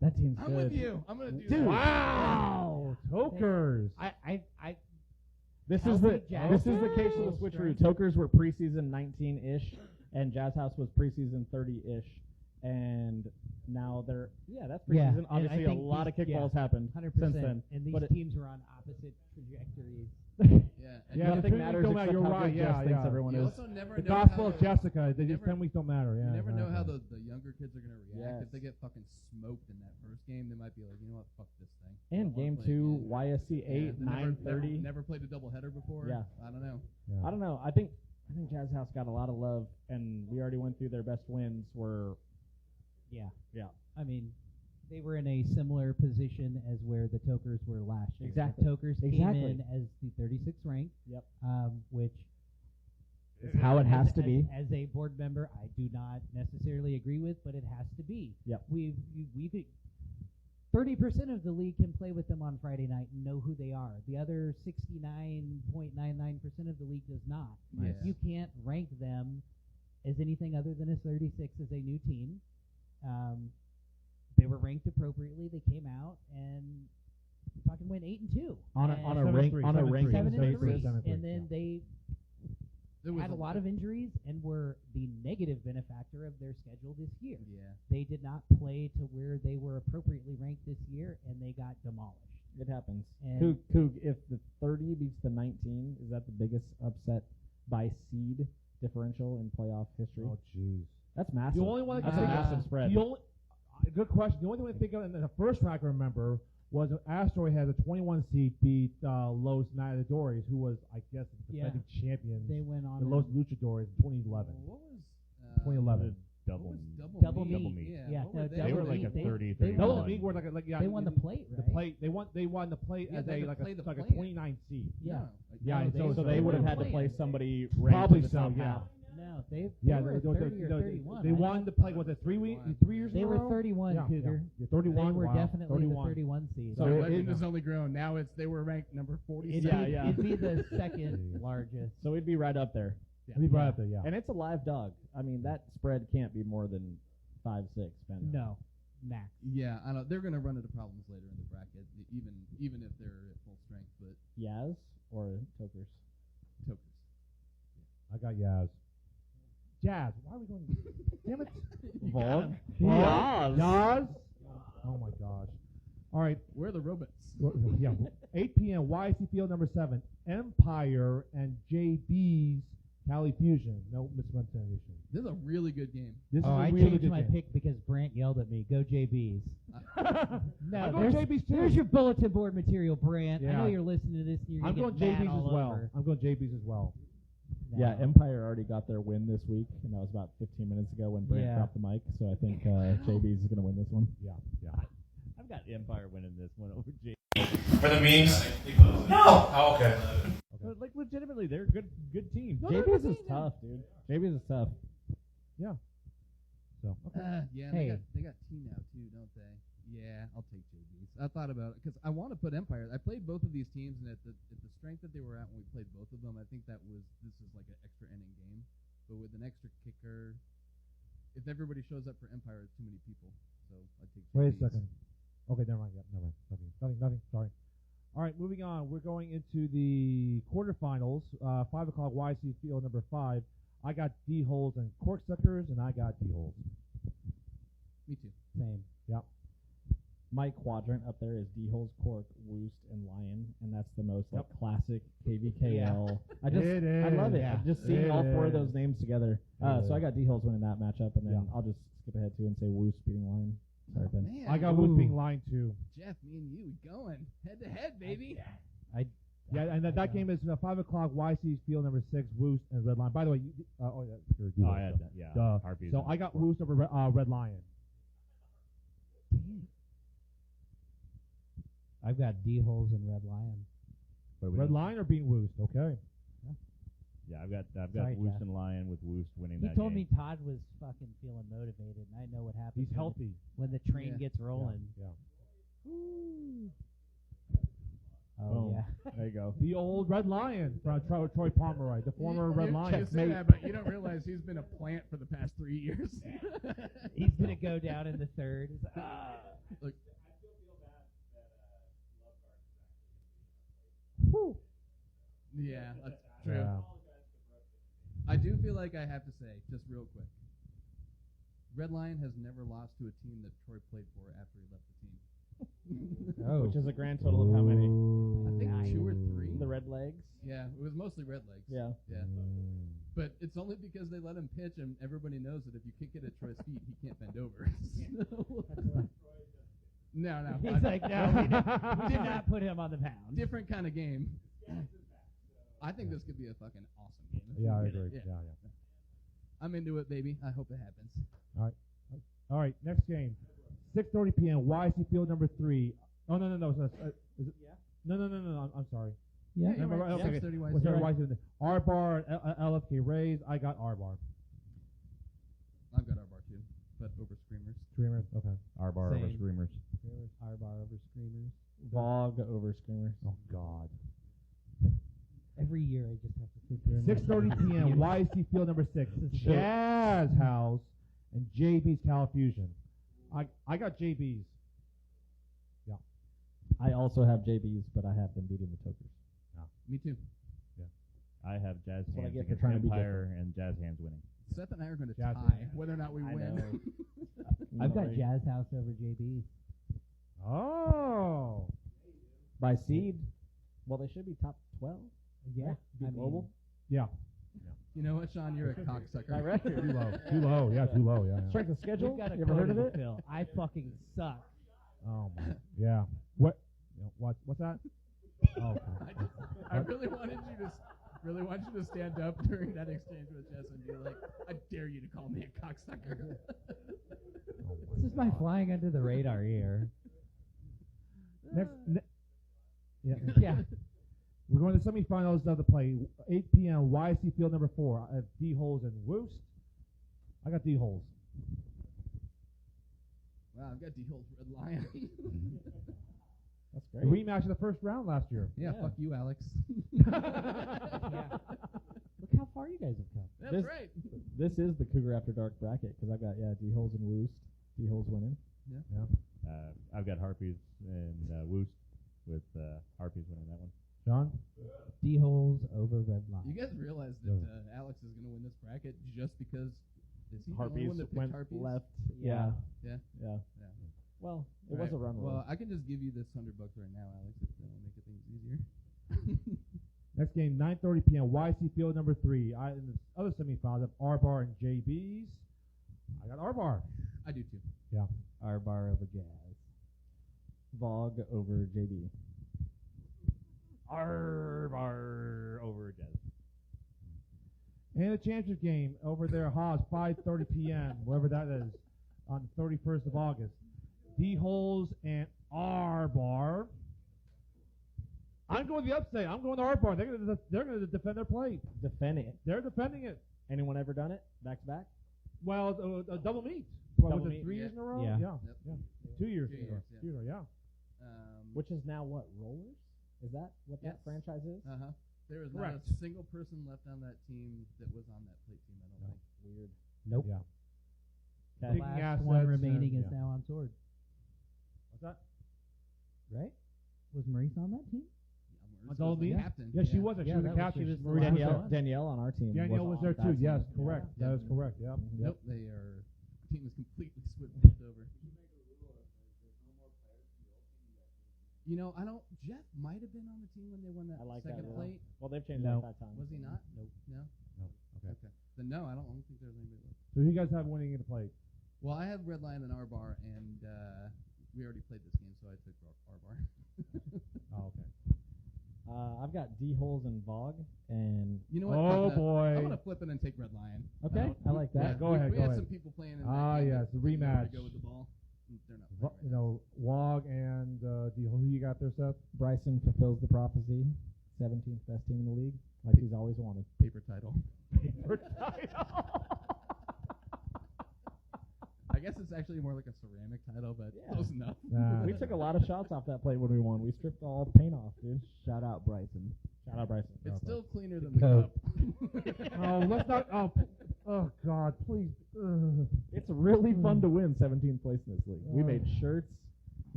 That team's I'm good. with you. I'm gonna do Dude. that. Wow. Tokers. I This is the case of the switcheroo. Tokers were preseason 19-ish, and Jazz House was preseason 30-ish, and now they're that's preseason. Obviously, a lot of kickballs happened 100%. since then. And these teams were on opposite trajectories. Nothing matters except you're how right. good Jess thinks everyone You is. also never The know gospel how of Jessica. They just 10 weeks don't matter. Yeah, you never know how exactly. the younger kids are going to react. If they get fucking smoked in that first game, they might be like, you know what, fuck this thing. And game 2, YSC 8, 9:30. Never played a doubleheader before. Yeah. I don't know. I don't know. I think Jazz House got a lot of love, and we already went through their best wins. Yeah. I mean, they were in a similar position as where the Tokers were last year. Exactly. The Tokers came in as the 36th ranked. Yep. Which is how it has to be. As a board member, I do not necessarily agree with, but it has to be. Yep. We could 30% of the league can play with them on Friday night and know who they are. The other 69.99% of the league does not. Nice. You can't rank them as anything other than a 36 as a new team. They were ranked appropriately. They came out and fucking went 8-2 on a rankings basis. And then they had a lot of injuries and were the negative benefactor of their schedule this year. Yeah. They did not play to where they were appropriately ranked this year, and they got demolished. It happens. And Coog, if the 30 beats the 19, is that the biggest upset by seed differential in playoff history? Oh, jeez. That's massive. The only one That's a massive spread. Good question. The only thing I think of in the first round I can remember was Asteroid had a 21 seed beat Los Matadores, who was, I guess, the defending champions. They went on the Los Luchadores in 2011. What was 2011. Double meat. Yeah, they were like a 30. Double meat were like they won the plate, right? The plate. They won the plate as a 29 seed. Yeah. So they would have had to play somebody probably ranked in the top half. No, they were 30 or 31. They won the play. Was it 3 years? They were 31, Cougar. Yeah, 31. They were definitely 31. the 31 seed. So it has only grown. Now they were ranked number 46. It'd be the second largest. So it'd be right up there. It'd be right up there, yeah. And it's a live dog. I mean, that spread can't be more than 5-6. No, max. Yeah, I know they're going to run into problems later in the bracket, even if they're at full strength. But Yaz or Tokers? Tokers. I got Yaz. Jazz. Why are we going? Damn it. Vog. Yaz. Oh my gosh. All right. Where are the robots? Yeah. 8 p.m. YC Field number 7. Empire and JB's Cali Fusion. No mispronunciation. This is a really good game. This is a I really changed good my game. pick because Brant yelled at me. Go JBs. No, I'm going JBs too. There's your bulletin board material, Brant. I Yeah. know you're listening to this. And you're I'm gonna going get mad JBs all as well. over. I'm going JBs as well. No. Yeah, Empire already got their win this week, and that was about 15 minutes ago when Brant dropped the mic. So I think JB's is going to win this one. Yeah. I've got Empire winning this one over JB. For the memes? No. Oh, okay. But like legitimately, they're a good team. JB's is tough, dude. JB's is tough. Yeah. So. Yeah, Hey. they got T now too, don't they? Yeah, I'll take JB's. I thought about it because I want to put Empire. I played both of these teams, and at the strength that they were at when we played both of them, I think this is like an extra inning game. But with an extra kicker, if everybody shows up for Empire, it's too many people. So I take JB's. Wait a second. Okay, never mind. Yeah, never mind. Nothing. Sorry. All right, moving on. We're going into the quarterfinals. 5 o'clock YC Field number 5. I got D-holes and corksuckers, and I got D-holes. Me too. Same. Yep. My quadrant up there is D-holes, Cork, Woost, and Lion, and that's the most like classic KVKL. I love it. Yeah. Just seeing all 4 of It those names together. So I got D-holes winning that matchup, and then I'll just skip ahead too and say Woost beating Lion. Sorry, Ben. Man, I got Woost being line 2. Jeff, me and you going head to head, baby. Yeah, and that game is 5 o'clock YC Field number 6, Woost and Red Lion. By the way, you're D-holes, I had so. that. Yeah. Duh. Harpies So and I got Cork. Woost over Red Lion. I've got D-holes and Red Lion. Red Lion or being Woost? Okay. Yeah, I've got Sorry, Woost Jeff. and Lion with Woost winning He that told game. me Todd was fucking feeling motivated, and I know what happens. He's healthy. When the train gets rolling. Yeah. Oh, Boom. yeah. There you go. The old Red Lion from Troy Pomeroy, the former Red Lion. You say that, but you don't realize he's been a plant for the past 3 years. He's going to go down in the third. Look. Yeah, that's true. Yeah. I do feel like I have to say, just real quick, Red Lion has never lost to a team that Troy played for after he left the team. Which is a grand total of how many? I think 2 or 3. The Red Legs? Yeah, it was mostly Red Legs. Yeah. Yeah. But it's only because they let him pitch, and everybody knows that if you kick it at Troy's feet, he can't bend over. No. He's like, no, we did not put him on the mound. Different kind of game. I think this could be a fucking awesome game. Yeah, I agree. Yeah. I'm into it, baby. I hope it happens. All right. Next game, 6:30 p.m. YC Field number 3. Oh no. Is it? Yeah. No. I'm sorry. Yeah. Remember, right. okay. 6:30 What's YC. YC? R-Bar, LFK Rays. I got R-Bar. I've got our bar too, but over Screamers. Screamers. Okay. R-Bar over Same. Screamers. R-Bar over Screamers. Vog over Screamers. Oh God. Every year I just have to sit there and 6:30 p.m. YC Field number 6. Jazz House and JB's Cal Fusion. I got JB's. Yeah. I also have JBs, but I have them beating the Tokers. Me too. I have Jazz That's what I Hands get for against trying to be Empire and Jazz Hands winning. Seth and I are going to Jazz tie Hands. whether or not we I win. know. I've got Jazz House over JB. Oh. By seed, well, they should be top 12. Yeah. Be global. Yeah. You know what, Sean? You're a cocksucker. My record. Too low. Yeah, too low. Yeah. Strength of schedule. We've got a You ever heard of code it? Phil. I fucking suck. Oh my. Yeah. What? What's that? Oh. Okay. I really wanted you to stand up during that exchange with Jess and be like, I dare you to call me a cocksucker. This is my flying under the radar here. Yeah. We're going to the semifinals of the play. 8 p.m. YC Field number 4. I have D-Holes and Woost. I got D-Holes. Wow, I've got D-Holes Red Lion. That's The great. rematch of the first round last year. Yeah, fuck you, Alex. Look how far you guys have come. That's right. This is the Cougar After Dark bracket because I've got D-Holes and Woost. D-Holes winning. Yeah. I've got Harpies and Woost with Harpies winning that one. John? D-Holes over Red Lion. You guys realize that Alex is going to win this bracket just because is he the only Harpies one that picked went Harpies? left. Yeah. Well, it All was right. a run. Well, I can just give you this $100 right now, Alex, if that'll make things easier. Next game, 9:30 p.m. YC Field number 3. In the other semifinals of R-Bar and JB's. I got R-Bar. I do too. Yeah. R-Bar over Jazz. Vog over JB. R-Bar over Jazz. And the championship game over there, Haas, 5:30 p.m., wherever that is, on the 31st of August. D-Holes and R-Bar. I'm going the upstate. I'm going to R-Bar. They're going to defend their plate. Defending it. They're defending it. Anyone ever done it? Back to back? Well, a double meet. Double Was it meet, 3 yeah. years in a row? Yeah. Yeah. 2 years Two ago. years, yeah. 2 years ago, Which is now what? Rollers? Is that what that Yes. franchise is? Uh-huh. There is Correct. not a single person left on that team that was on that plate team, I don't think. Weird. Nope. Yeah. The Taking last assets one remaining and- is now on Sword. What's that? Right? Was Maurice on that team? On double meet? Captain. Yes, she was. She was the that captain. she was the Marie last Danielle. one. Danielle on our team. Danielle was there on too. that Yes, team. correct. Yeah. That is correct. Yep. Yep. Nope, they are. Team is completely flipped over. You know, I don't. Jeff might have been on the team when they won that I like that second rule. plate. Well, they've changed No. that 5 times. Was he not? Nope. No. No. Okay. Okay. Then no, I don't think there's anybody left. So who you guys have winning in the plate? Well, I have Red Lion and R-Bar, and we already played this game, so I took R-Bar. Oh, okay. I've got D-Holes and Vog, and You know what? Oh, boy. I'm gonna flip it and take Red Lion. okay, I like Yeah, that. go ahead. We Go had ahead. some people playing in that Ah, game yes, that the didn't know where to rematch. go with the ball. They're not Vo- playing right Wog and who you got there, Seth? Bryson fulfills the prophecy. 17th best team in the league, like he's always wanted. now. Paper title. I guess it's actually more like a ceramic title, but close enough. We took a lot of shots off that plate when we won. We stripped all the paint off, dude. Shout out Bryson. Shout out Bryson. It's still cleaner than Coke. the cup. Oh, let's not. Oh, God, please. It's really fun to win 17th place in this league. We made shirts.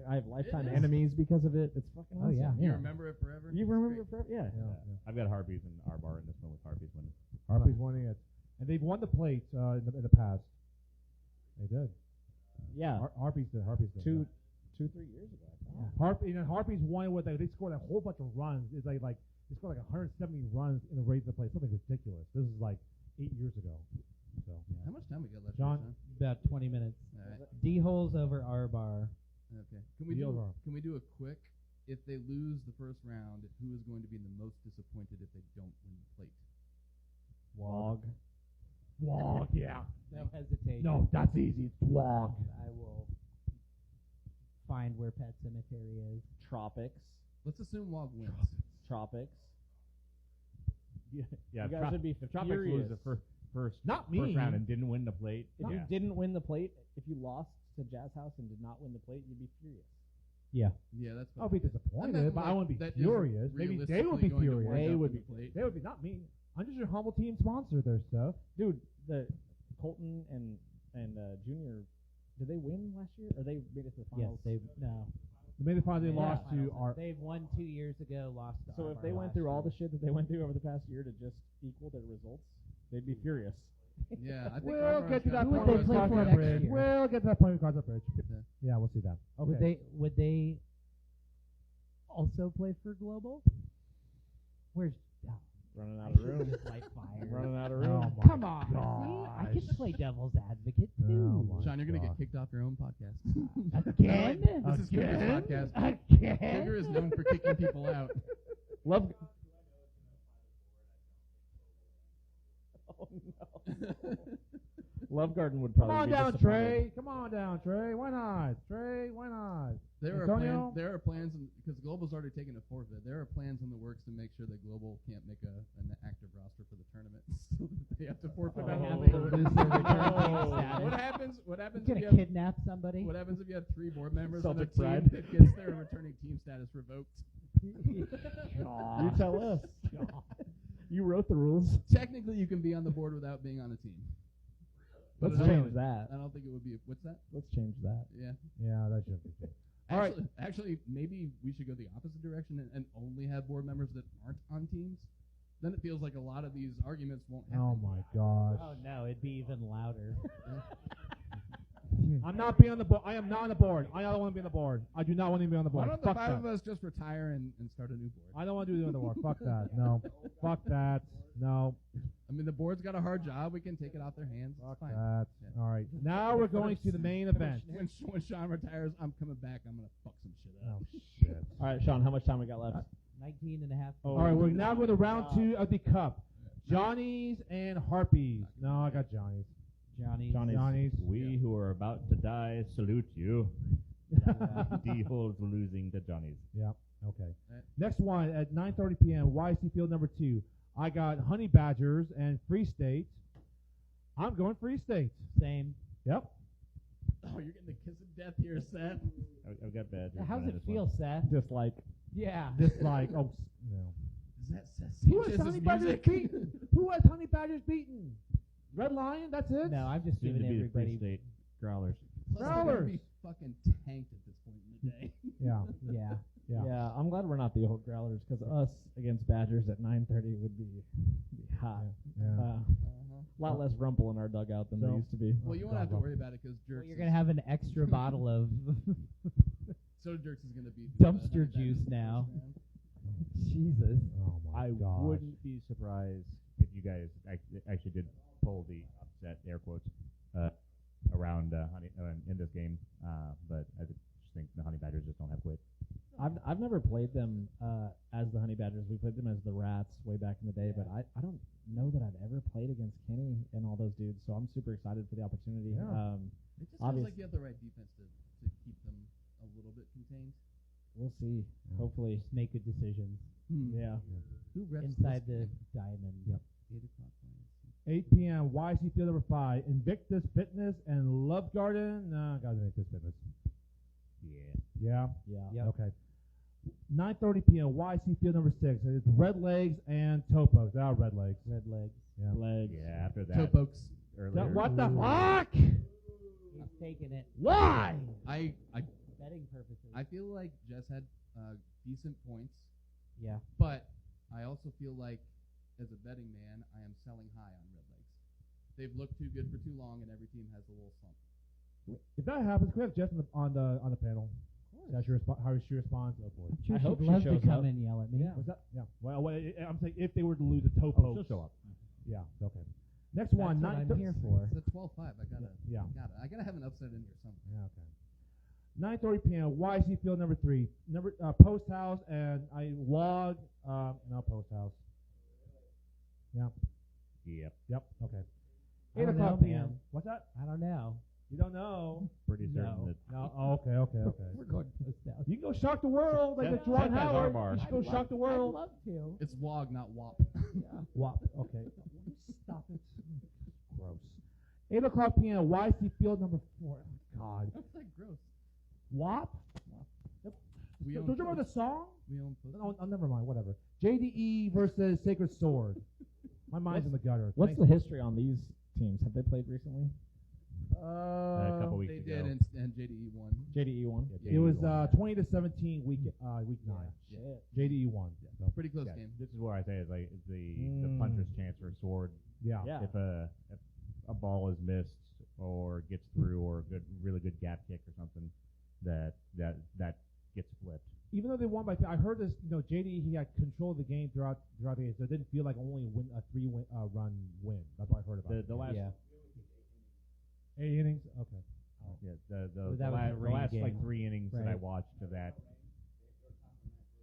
I have lifetime enemies because of it. It's fucking awesome. Oh, yeah. You remember it forever? You remember it forever? Yeah. I've got Harpies and R-Bar in this one with Harpies winning. Harpies winning it. And they've won the plate in the past. They did. Yeah. Harpies did. Harpies did. 3 years ago. Harpies won with they scored a whole bunch of runs. It's like they scored like 170 runs in a race to play. Something ridiculous. This is like 8 years ago. So How much time we got left? John? About 20 minutes. All right. D holes over R bar. Okay. Can we do a quick? If they lose the first round, who is going to be the most disappointed if they don't win the plate? Wog. Wog, yeah. No hesitation. No, that's easy. It's Wog. I will find where Pet Cemetery is. Tropics. Let's assume Wog wins. Tropics. Yeah, You guys would be if Tropics furious. lose the first Not me. round and didn't win the plate. If you didn't win the plate, if you lost to Jazz House and did not win the plate, you'd be furious. Yeah. Yeah, that's. I'll be disappointed, but I wouldn't be furious. Maybe they would be furious. They would be not me. I'm just your humble team sponsor. Their stuff, dude. The Colton and Junior, did they win last year? Or they made it to the finals? Yes, they made the finals. They lost to our. They've won 2 years ago. Lost. To So if they went through all the shit that they went through over the past year to just equal their results, they'd be furious. Yeah, I think we'll get to that Who point would they with play for Crossroad next Bridge. year? We'll get to that point with Crossroad Bridge. Yeah, we'll see that. Okay. Would they also play for Global? Where's Running out of room. Light fire. Running out of room. Oh Come on. See, I get to play devil's advocate too. Sean, you're gonna get kicked off your own podcast. Again? This is Cougar's podcast. Again? Cougar is known for kicking people out. Love. Oh no. Love Garden would probably. Come on be down, disappointed. Trey. Come on down, Trey. Why not? Trey, why not? There Antonio? are plans because Global's already taken a forfeit. There are plans in the works to make sure that Global can't make an active roster for the tournament, so that they have to forfeit. What happens? What happens? Gonna if you have, kidnap somebody? What happens if you have 3 board members Celtic on a pride. team that gets their returning team status revoked? You tell us. You wrote the rules. Technically, you can be on the board without being on a team. But Let's change that. I don't think it would be. What's that? Let's change that. Yeah. Yeah, that should be good. Actually, maybe we should go the opposite direction and only have board members that aren't on teams. Then it feels like a lot of these arguments won't happen. Oh my gosh. Oh no, it'd be even louder. I'm not being on the board. I am not on the board. I don't want to be on the board. I do not want to be on the Why board. don't the Fuck 5 that. of us just retire and start a new board? I don't want to do the other board. Fuck that. No. Fuck that. No. I mean, the board's got a hard job. We can take it off their hands. Fuck Fine. that. Yeah. All right. Now we're going to the main event. When Sean retires, I'm coming back. I'm going to fuck some shit up. Oh, shit. All right, Sean, how much time we got left? 19 and a half. All right, we're now going to round 2 of the cup. Johnny's and Harpies. No, I got Johnny's. Johnny's. We who are about to die salute you. D-Holes losing to Johnny's. Yeah. Okay. Next one at 9:30 p.m. YC Field number 2. I got Honey Badgers and Free State. I'm going Free State. Same. Yep. Oh, you're getting the kiss of death here, Seth. I've got Badgers. How's winning it this feel, one. Seth? Dislike. Yeah. Dislike. Oh, no. Is that Seth? Who has Honey Badgers beaten? Who has Honey Badgers beaten? Red Lion? That's it? No, I'm just Soon giving to be the Free everybody. State Growlers. Plus, they're Growlers. gonna be fucking tanked at this point in the day. Yeah. Yeah. Yeah. Yeah, I'm glad we're not the old Growlers because us against Badgers at 9:30 would be hot. Yeah. A lot less rumple in our dugout than there used to be. Well, you won't have to worry about it because Well, Jerks. you're gonna have an extra bottle of So Jerks is gonna be dumpster juice now. Jesus. Oh my I gosh. wouldn't be surprised if you guys actually did pull the upset air quotes around Honey in this game, but I just think the Honey Badgers just don't have quit. I've never played them as the Honey Badgers. We played them as the Rats way back in the day, but I don't know that I've ever played against Kenny and all those dudes. So I'm super excited for the opportunity. Yeah. It just feels like you have the right defense to keep them a little bit contained. We'll see. Hopefully, Just make good decisions. yeah. Who reps Inside this the diamond. Yep. 8 o'clock plans? 8 p.m. YC Field number 5. Invictus Fitness and Love Garden. No, guys, Invictus Fitness. Yeah. Yeah. Okay. 9:30 p.m. YC Field number 6. It's Red Legs and Topos. Red Legs. Red legs. Yeah. Legs. Yeah, after that. Topokes. Earlier. What the fuck? He's taking it. Why? I Betting purposes. I feel like Jess had decent points. Yeah. But I also feel like, as a betting man, I am selling high on Red Legs. They've looked too good for too long, and every team has a little slump. If that happens, can we have Jess on the panel? That's your how she responds. Oh boy. I'm sure I hope she'd she love to shows come up. and yell at me. Yeah. What's that? Yeah. Well, I'm saying if they were to lose to Topo. Oh, she'll show up. Yeah. Okay. Next one. That's what I'm here for. It's a 12-5. I gotta have an upset in here somewhere. Yeah. Okay. 9:30 p.m. YC Field number 3. Post House and I log. No Post House. Yeah. Yep. Okay. 8 o'clock p.m. What's that? I don't know. You don't know? Pretty certain that. No. Oh, okay. We're going to Post House. You can go shock the world like That- the Dwight that has our Howard. bar. You should go shock the world. I'd love to. It's WOG, not WAP. WAP. Okay. Stop it. Gross. 8 o'clock p.m. YC Field number 4. Oh, God. That's like gross. WAP? We Don't own you remember the Post. song? We own Post. Oh, never mind. Whatever. JDE versus Sacred Sword. My mind's in the gutter. What's Thanks. the history on these teams? Have they played recently? A couple weeks They ago. did, and JDE won. JDE won. Yeah, It was JDE won. 20-17 week 9. Yeah. JDE won. So, Pretty close Yeah, game. this is what I say is like the puncher's chance for Sword. yeah. Yeah. If a ball is missed or gets through or a really good gap kick or something, that gets flipped. Even though they won by, I heard this. JDE he had control of the game throughout the game, so it didn't feel like only a 3-run win. That's what I heard about. The last 8 innings. Okay. yeah the that was a rain last like game. 3 innings that I Right. watched of that.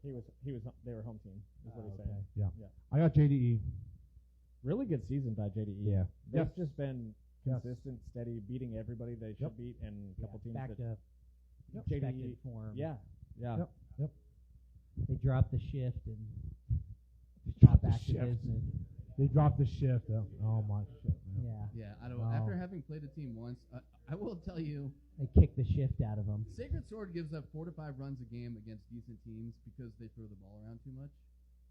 They were home team. Is what he's saying. Okay. Yeah. Yeah. I got JDE. Really good season by JDE. Yeah. They've Yes. just been Yes. consistent, steady, beating everybody they should Yep. beat, and a couple teams back that to JDE. expected form. Yeah. Yep. They dropped the shift and Dropped got the back to shift. business. They dropped the shift. Oh my shit. Yeah. Yeah, I don't know. Wow. After having played a team once, I will tell you, They kicked the shift out of them. Sacred Sword gives up 4 to 5 runs a game against decent teams because they throw the ball around too much.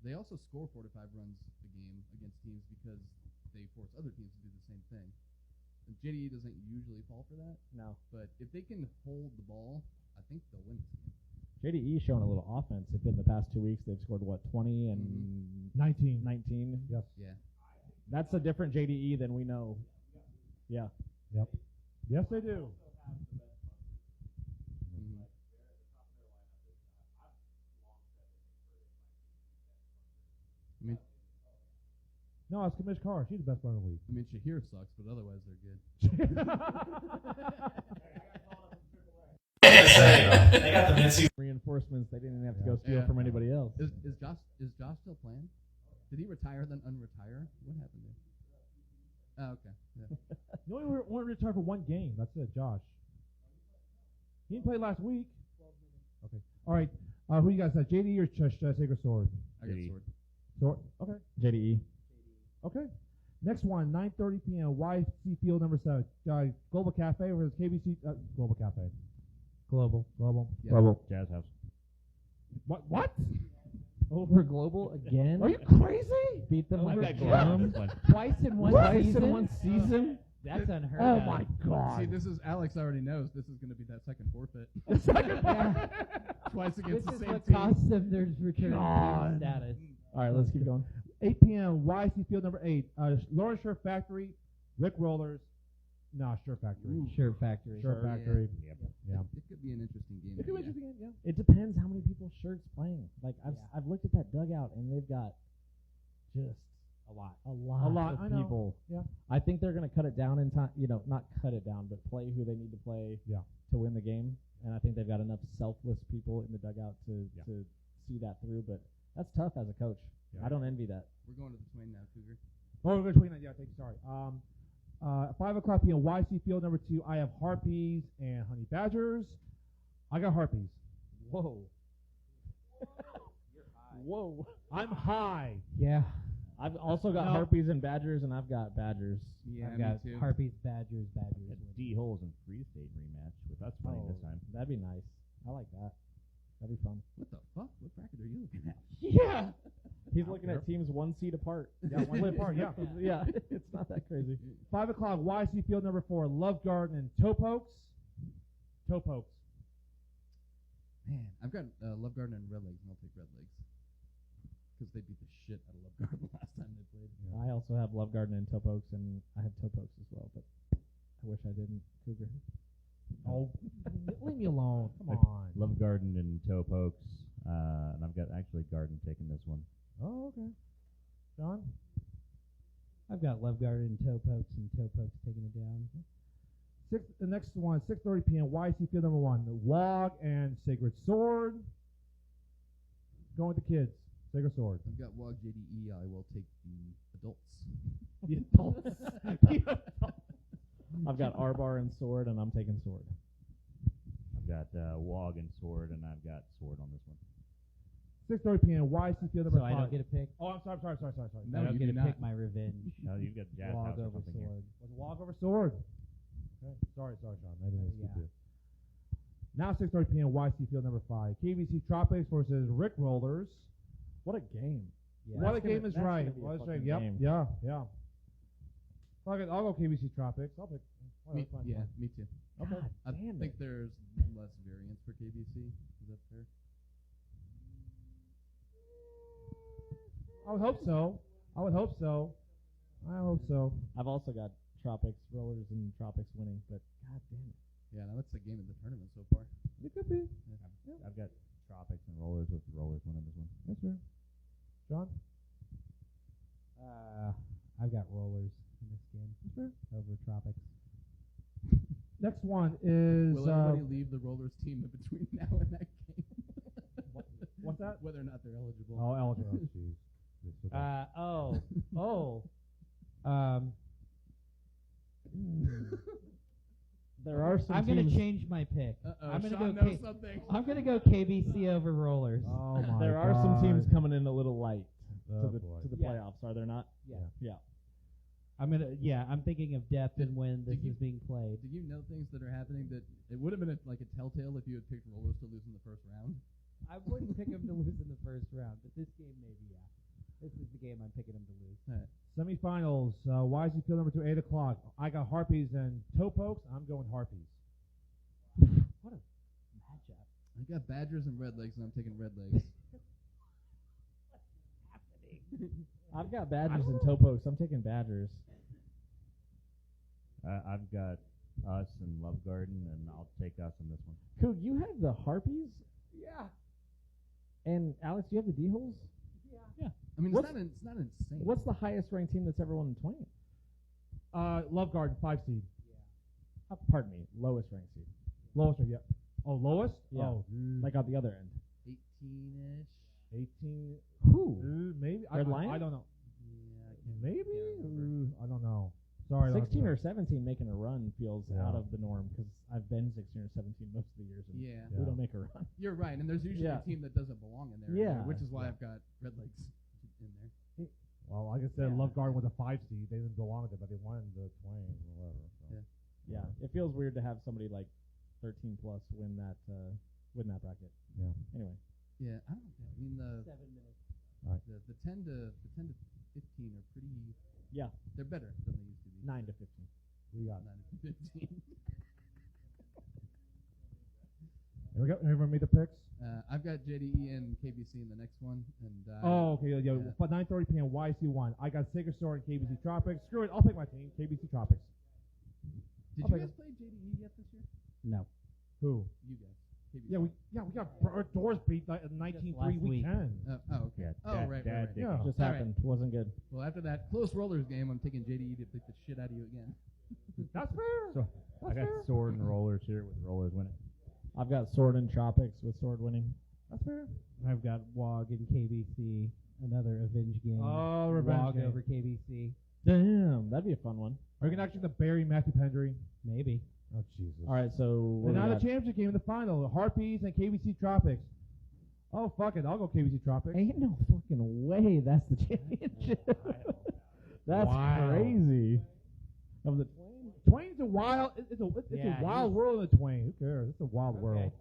They also score 4 to 5 runs a game against teams because they force other teams to do the same thing. And JDE doesn't usually fall for that. No. But if they can hold the ball, I think they'll win this game. JDE showing a little offense. If in the past 2 weeks they've scored 20 and 19. Yes. Yeah. That's a different JDE than we know. Yeah. Yep. Yes, they do. I mean, No, it's Commish Carr. She's the best player in the league. Shahir sucks, but otherwise they're good. They got the mid-season reinforcements. They didn't even have to go steal from anybody else. Is Josh still playing? Did he retire then unretire? What happened there? Oh, okay. Yeah. You only retired for one game. That's it, Josh. He didn't play last week. Okay. All right. Who you guys got? JD or Sacred Sword? I got Sword. Sword. Okay. JDE. Okay. Next one, 9:30 p.m. YC Field number 7. Global Cafe versus KBC. Global Cafe. Global. Yeah. Global Jazz House. What? Over Global again? Are you crazy? Beat them I over bet Global Drum this one. twice in one season? That's That's unheard Oh of. my God. See, this is Alex already knows this is going to be that second forfeit. Twice This against the is same what team. costs them their return God. status. All right, let's keep going. 8 p.m. YC Field number 8. Lawrence Shirt Factory, Rick Rollers. No, Shirt Factory. Shirt Factory. Shirt Factory. Yep. Yeah. It could be an interesting game. It could be yeah. interesting. Yeah. It depends how many people's shirts playing. Like I've looked at that dugout and they've got just a lot I of know. people. Yeah. I think they're going to cut it down in time. Not cut it down, but play who they need to play to win the game. And I think they've got enough selfless people in the dugout to see that through. But that's tough as a coach. Yeah. I don't envy that. We're going to the Twain now, Cougar. Oh, we're between that. Yeah, thank you. Sorry. 5 o'clock p.m. YC Field number 2. I have Harpies and Honey Badgers. I got Harpies. Whoa. Whoa. I'm high. Yeah. I've also got No. Harpies and Badgers, and I've got Badgers. Yeah, I've me got too. Harpies, Badgers. D Holes and Free State rematch with us playing this time. That'd be nice. I like that. That'd be fun. What the fuck? What bracket are you looking at? Yeah. He's looking at teams 1 seat apart. Yeah, 1 seat apart, yeah. Yeah, it's not that crazy. 5 o'clock YC Field number 4. Love Garden and Topokes. Topokes. Man, I've got Love Garden and Red Legs, and I'll take Red Legs. Because they beat the shit out of Love Garden the last time they played. I also have Love Garden and Taupe Oaks, and I have Taupe Oaks as well, but I wish I didn't. Cougar. Oh, leave me alone. Come I've on. Love Garden and Taupe Oaks, and I've got actually Garden taking this one. Oh, okay. John? I've got Love Garden and Taupe Oaks, and Taupe Oaks taking it down. The next one, 6:30 p.m. YC Field number 1. Wog and Sacred Sword. Going with the kids. Sacred Sword. I've got WOG JDE. I will take the adults. The adults. The adults. I've got Arbar and Sword, and I'm taking Sword. I've got Wog and Sword, and I've got Sword on this one. 6:30 p.m. YC Field number 5. So I don't get a pick? Oh, I'm sorry. No, I don't get to pick my revenge. No, you've got Jazz Wog House or over something here. Sword. Was it Wog over Sword? Okay. Sorry, Sean. I didn't speak to you. Now 6:30 p.m. YC Field number 5. KBC Tropics versus Rick Rollers. What a game. Yeah, What a game is right. What a game. Yep. game. Yeah. Fuck it. I'll go KBC Tropics. I'll pick. Me too. Okay. I think there's less variance for KBC. Is that fair? I would hope so. I've also got Tropics, Rollers, and Tropics winning, but god damn it. Yeah, now that's the game of the tournament so far. It could be. I've got Tropics and Rollers with the Rollers winning this one. That's fair. John? I've got Rollers in this game. That's fair. Over Tropics. Next one is. Will everybody leave the Rollers team in between now and that game? What's that? Whether or not they're eligible. Oh, eligible. Jeez. There are some I'm going to teams- change my pick. I'm going to Sean go. knows something. I'm going to go KBC over Rollers. Oh my There are some teams coming in a little light Oh, to boy. the Yeah. playoffs, are there not? Yeah. I'm thinking of depth and when this is being played. Do you know things that are happening that it would have been like a telltale if you had picked Rollers to lose in the first round? I wouldn't pick them to lose in the first round, but this game maybe, yeah. This is the game I'm picking them to lose. All right. Semifinals. YC Field number 2, 8 o'clock. I got Harpies and Taupe Oaks. I'm going Harpies. What a matchup. I got Badgers and Red Legs, and I'm taking Red Legs. I've got Badgers and Taupe Oaks. I'm taking Badgers. I've got us and Love Garden, and I'll take us in this one. Coog, you have the Harpies? Yeah. And Alex, you have the D-holes? Yeah. I mean, What's- it's not insane. What's the highest ranked team that's ever won the 20? Love Garden, 5 seed. Pardon me, lowest ranked seed. Lowest, yeah. Oh, lowest? Yeah. Oh, Like on the other end. 18-ish. 18. Who? Maybe. Red Lion? I don't know. Yeah, I can't. Maybe? remember. I don't know. Sorry. 16 or 17 making a run feels Yeah. out of the norm because I've been 16 or 17 most of the years. And Yeah. we don't make a run. You're right, and there's usually Yeah. a team that doesn't belong in there. Yeah. Which is why I've got Red Legs in there. Well, like I said, Yeah. Love Garden was a 5 seed. They didn't belong with it, but they won the 20 or whatever. So. Yeah, it feels weird to have somebody like 13 plus win that bracket. Yeah. Anyway, Yeah, I don't know. I mean, the 7 minutes. All right. the 10 to 15 are pretty. yeah, They're better than they used to be. 9 to 15. We got 9 to 15. Here we go. Everyone made the picks? I've got JDE and KBC in the next one, and Oh, okay. Yeah. yeah. But 9:30 p.m. YC1. I got Sacred Sword and KBC Tropics. Screw it. I'll pick my team. KBC Tropics. Did I'll you pick guys play JDE yet this year? No. Who? You guys. KBC. Yeah, we got our doors beat 19-3 last week. weekend. Oh, okay. Yeah, Oh, right. Yeah. Just All right. happened. Wasn't good. Well, after that close Rollers game, I'm taking JDE to beat the shit out of you again. That's fair. So I got Sword and Rollers here with Rollers winning. I've got Sword and Tropics with Sword winning. That's fair. I've got WOG and KBC, another Avenge game. Oh, revenge WOG game. over KBC. Damn, that'd be a fun one. Are you going to actually bury Matthew Pendry? Maybe. Oh, Jesus. All right, so what And do we now the got? championship game in the final. Harpies and KBC Tropics. Oh, fuck it. I'll go KBC Tropics. Ain't no fucking way that's the championship. That's Wow. crazy. Of the Twain's a wild. It's Yeah, a wild world in the Twain. Who cares? It's a wild world.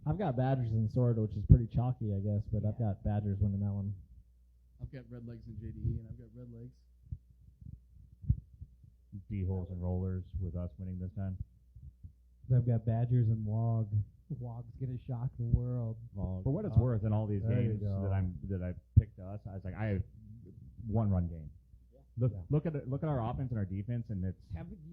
I've got Badgers and Sword, which is pretty chalky, I guess, but I've got Badgers winning that one. I've got Red Legs and JDE, and I've got Red Legs. D-holes and Rollers with us winning this time. I've got Badgers and WOG Wog's gonna shock the world. Well, for what it's worth, in all these There you games go. that I picked us, I was like, I have one run game. Look at our offense and our defense, and it's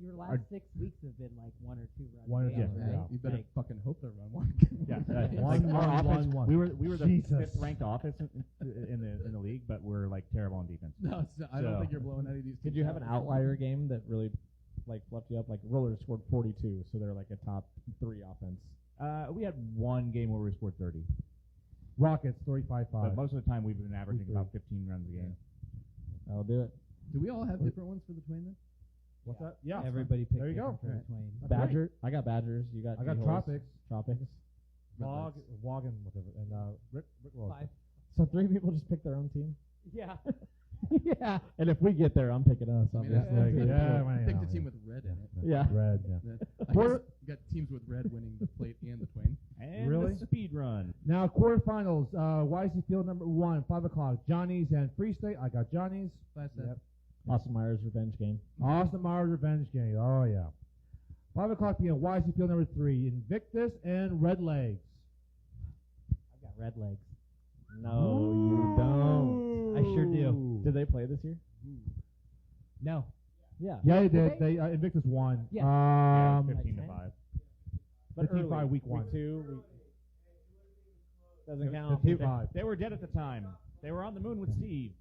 Your last 6 weeks have been like 1 or 2 runs. One or games, two, right? yeah. You better Like, fucking hope they're run one. yeah, One, like our one, offense. one. We were the Jesus. 5th ranked offense in the league, but we're like terrible on defense. No, I don't think you're blowing any of these. Did teams you have out. an outlier game that really like fluffed you up? Like Rollers scored 42, so they're like a top 3 offense. We had one game where we scored 30. Rockets 35-5. But most of the time, we've been averaging about 15 runs a game. I'll do it. Do we all have different ones for the Twain then? What's that? Yeah. Everybody picked There you go. different for the Twain. That's Badger. I got Badgers. You got. I got G-holes. Tropics. Tropics. Wog and whatever. And Rick Roll. 5. So 3 people just picked their own team. Yeah. Yeah. And if we get there, I'm picking us. I mean, Obviously. pick the team with red in it. Yeah. Red. Yeah. I guess you got teams with red winning the plate and the Twain. And Really? the speed run. Now quarterfinals. YC Field number 1, 5 o'clock. Johnny's and Free State. I got Johnny's. Yep. Austin Myers revenge game. Austin Myers revenge game. Oh yeah. 5 o'clock p.m. YC Field number 3. Invictus and Red Legs. I've got red legs. No, you don't. I sure do. Did they play this year? No. Yeah. Yeah, they did. They Invictus won. Yeah. 15-5. But 15-5 early. week 1. Week 2. Doesn't count. 15-5. They were dead at the time. They were on the moon with Steve.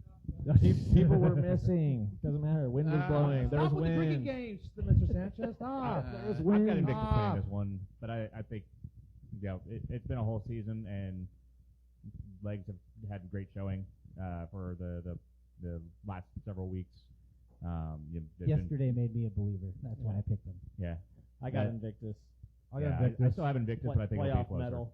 People were missing. Doesn't matter. Wind was blowing. There was Stop with the cricket wind. games, Mr. Sanchez. Stop. There was I've wind. got Invictus winning this one, but I think, it's been a whole season, and Legs have had a great showing for the last several weeks. Yesterday made me a believer. That's why I picked them. Yeah. I got Invictus. I got Yeah, Invictus. I still have Invictus, but I think it'll be Playoff closer. medal.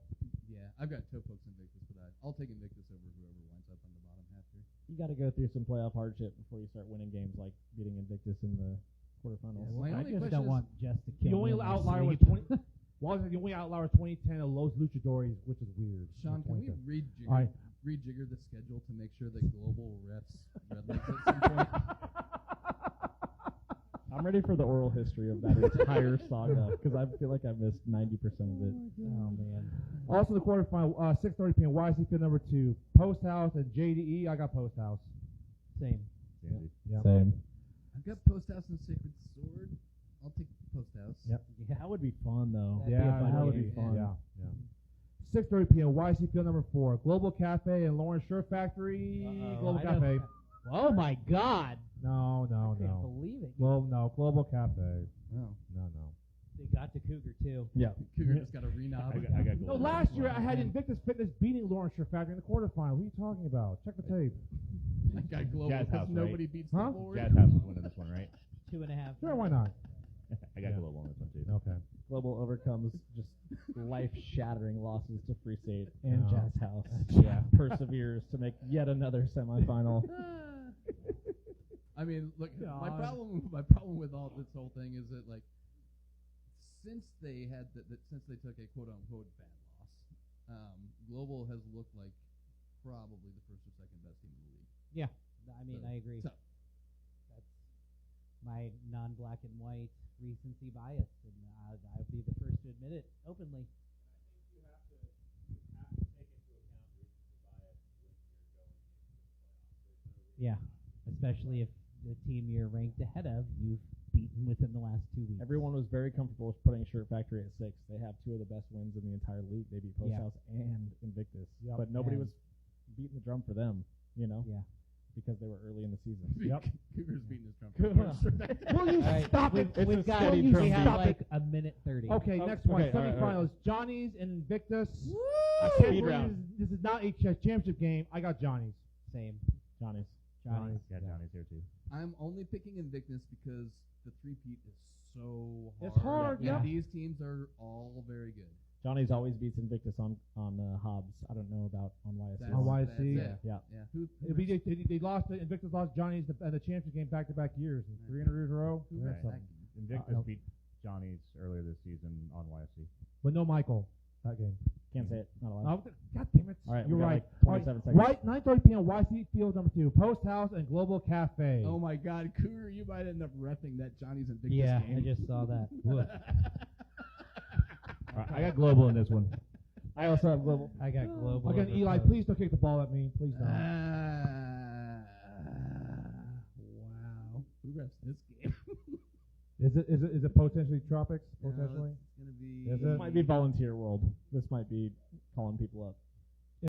Yeah, I've got Toe Pokes and Invictus, but I'll take Invictus over whoever winds up on the bottom half here. You got to go through some playoff hardship before you start winning games like beating Invictus in the quarterfinals. My I only just question don't is- want Jess to The kill only me in my outlier was sleep. 20. Well, the only outlier was 2010 of Los Luchadores, which is weird. Sean, can we 2010. All right. rejigger the schedule to make sure that Global refs Red Legs at some point? I'm ready for the oral history of that entire saga because I feel like I missed 90% of it. Oh man. Also, the quarterfinal, 6:30 p.m. YC Field number 2, Post House and JDE. I got Post House. Same. Yeah. Same. I've got Post House and Sacred Sword. I'll take Post House. Yep. Yeah. That would be fun though. That'd be a fun that would game. be fun. Yeah. 6:30 p.m. YC Field number 4, Global Cafe and Lawrence Shirt Factory. Global I know. Cafe. Oh my God. No. I can't believe it. Global Cafe. Oh. No. They got to Cougar too. Yeah. Cougar just got a re-knob. I got No, Global. last year I had Invictus Fitness beating Lawrence Shirt Factory in the quarterfinal. What are you talking about? Check the tape. I got Global Jazz because House, nobody right? beats Huh? the board. Jazz House is winning this one, right? 2.5. Sure, why not? I got Global on this one, too. Okay. Global overcomes just life-shattering losses to Free State and No. Jazz House. Yeah, perseveres to make yet another semifinal. I mean, look, my God. problem with all this whole thing is that since they had since they took a quote unquote bad loss, Global has looked like probably the first or second best team in the league. Yeah. I mean, I agree. So, That's my non-black and white recency bias, and I'd be the first to admit it openly. Yeah, especially if the team you're ranked ahead of, you've beaten within the last 2 weeks. Everyone was very comfortable with putting Shirt Factory at 6. They have 2 of the best wins in the entire league. They beat Post Yeah. House and Invictus. Yep. But nobody And- was beating the drum for them, Yeah. because they were early in the season. Cougar's beating his drum. Will you All right, stop it? It's We've a got steady we drum have beat. like a minute 30. Okay, Oh, next one. okay, all right, all right. Semifinals, Johnny's and Invictus. I can't Speed believe round. this is not a championship game. I got Johnny's. Same. Johnny's. Johnny's. Yeah, Johnny's here, too. I'm only picking Invictus because the three-peat is so hard. It's hard, and yeah. these teams are all very good. Johnny's always beats Invictus on Hobbs. I don't know about on YSC. That's- On YSC? that's it. Yeah. Who, They lost. Invictus lost Johnny's and the championship game back-to-back years, 300 years in a row. who Yeah, got so- that game? Invictus beat Johnny's earlier this season on YSC. But no Michael that game. Can't say it. Not allowed. Oh, God damn it! All right, You're we got right. like 27 seconds. Right, 9:30 p.m. YC Field number 2, Post House and Global Cafe. Oh my God, Cougar, you might end up repping that Johnny's Invictus Yeah, game. I just saw that. All I got global in this one. I also have global. I got global. Again, over Eli, Coke. please don't kick the ball at me. Please don't. Wow. Who refs this game? Is it potentially Tropics? Potentially? It's gonna be. Is This it? might be volunteer world. This might be calling people up.